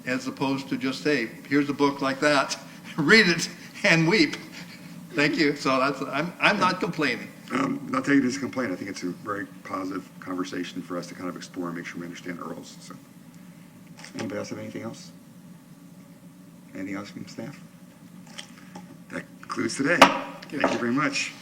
as opposed to just, hey, here's a book like that, read it and weep. Thank you. So I'm not complaining. Not taking this as a complaint. I think it's a very positive conversation for us to kind of explore and make sure we understand our roles. So, anybody else have anything else? Anything else from staff? That concludes today. Thank you very much.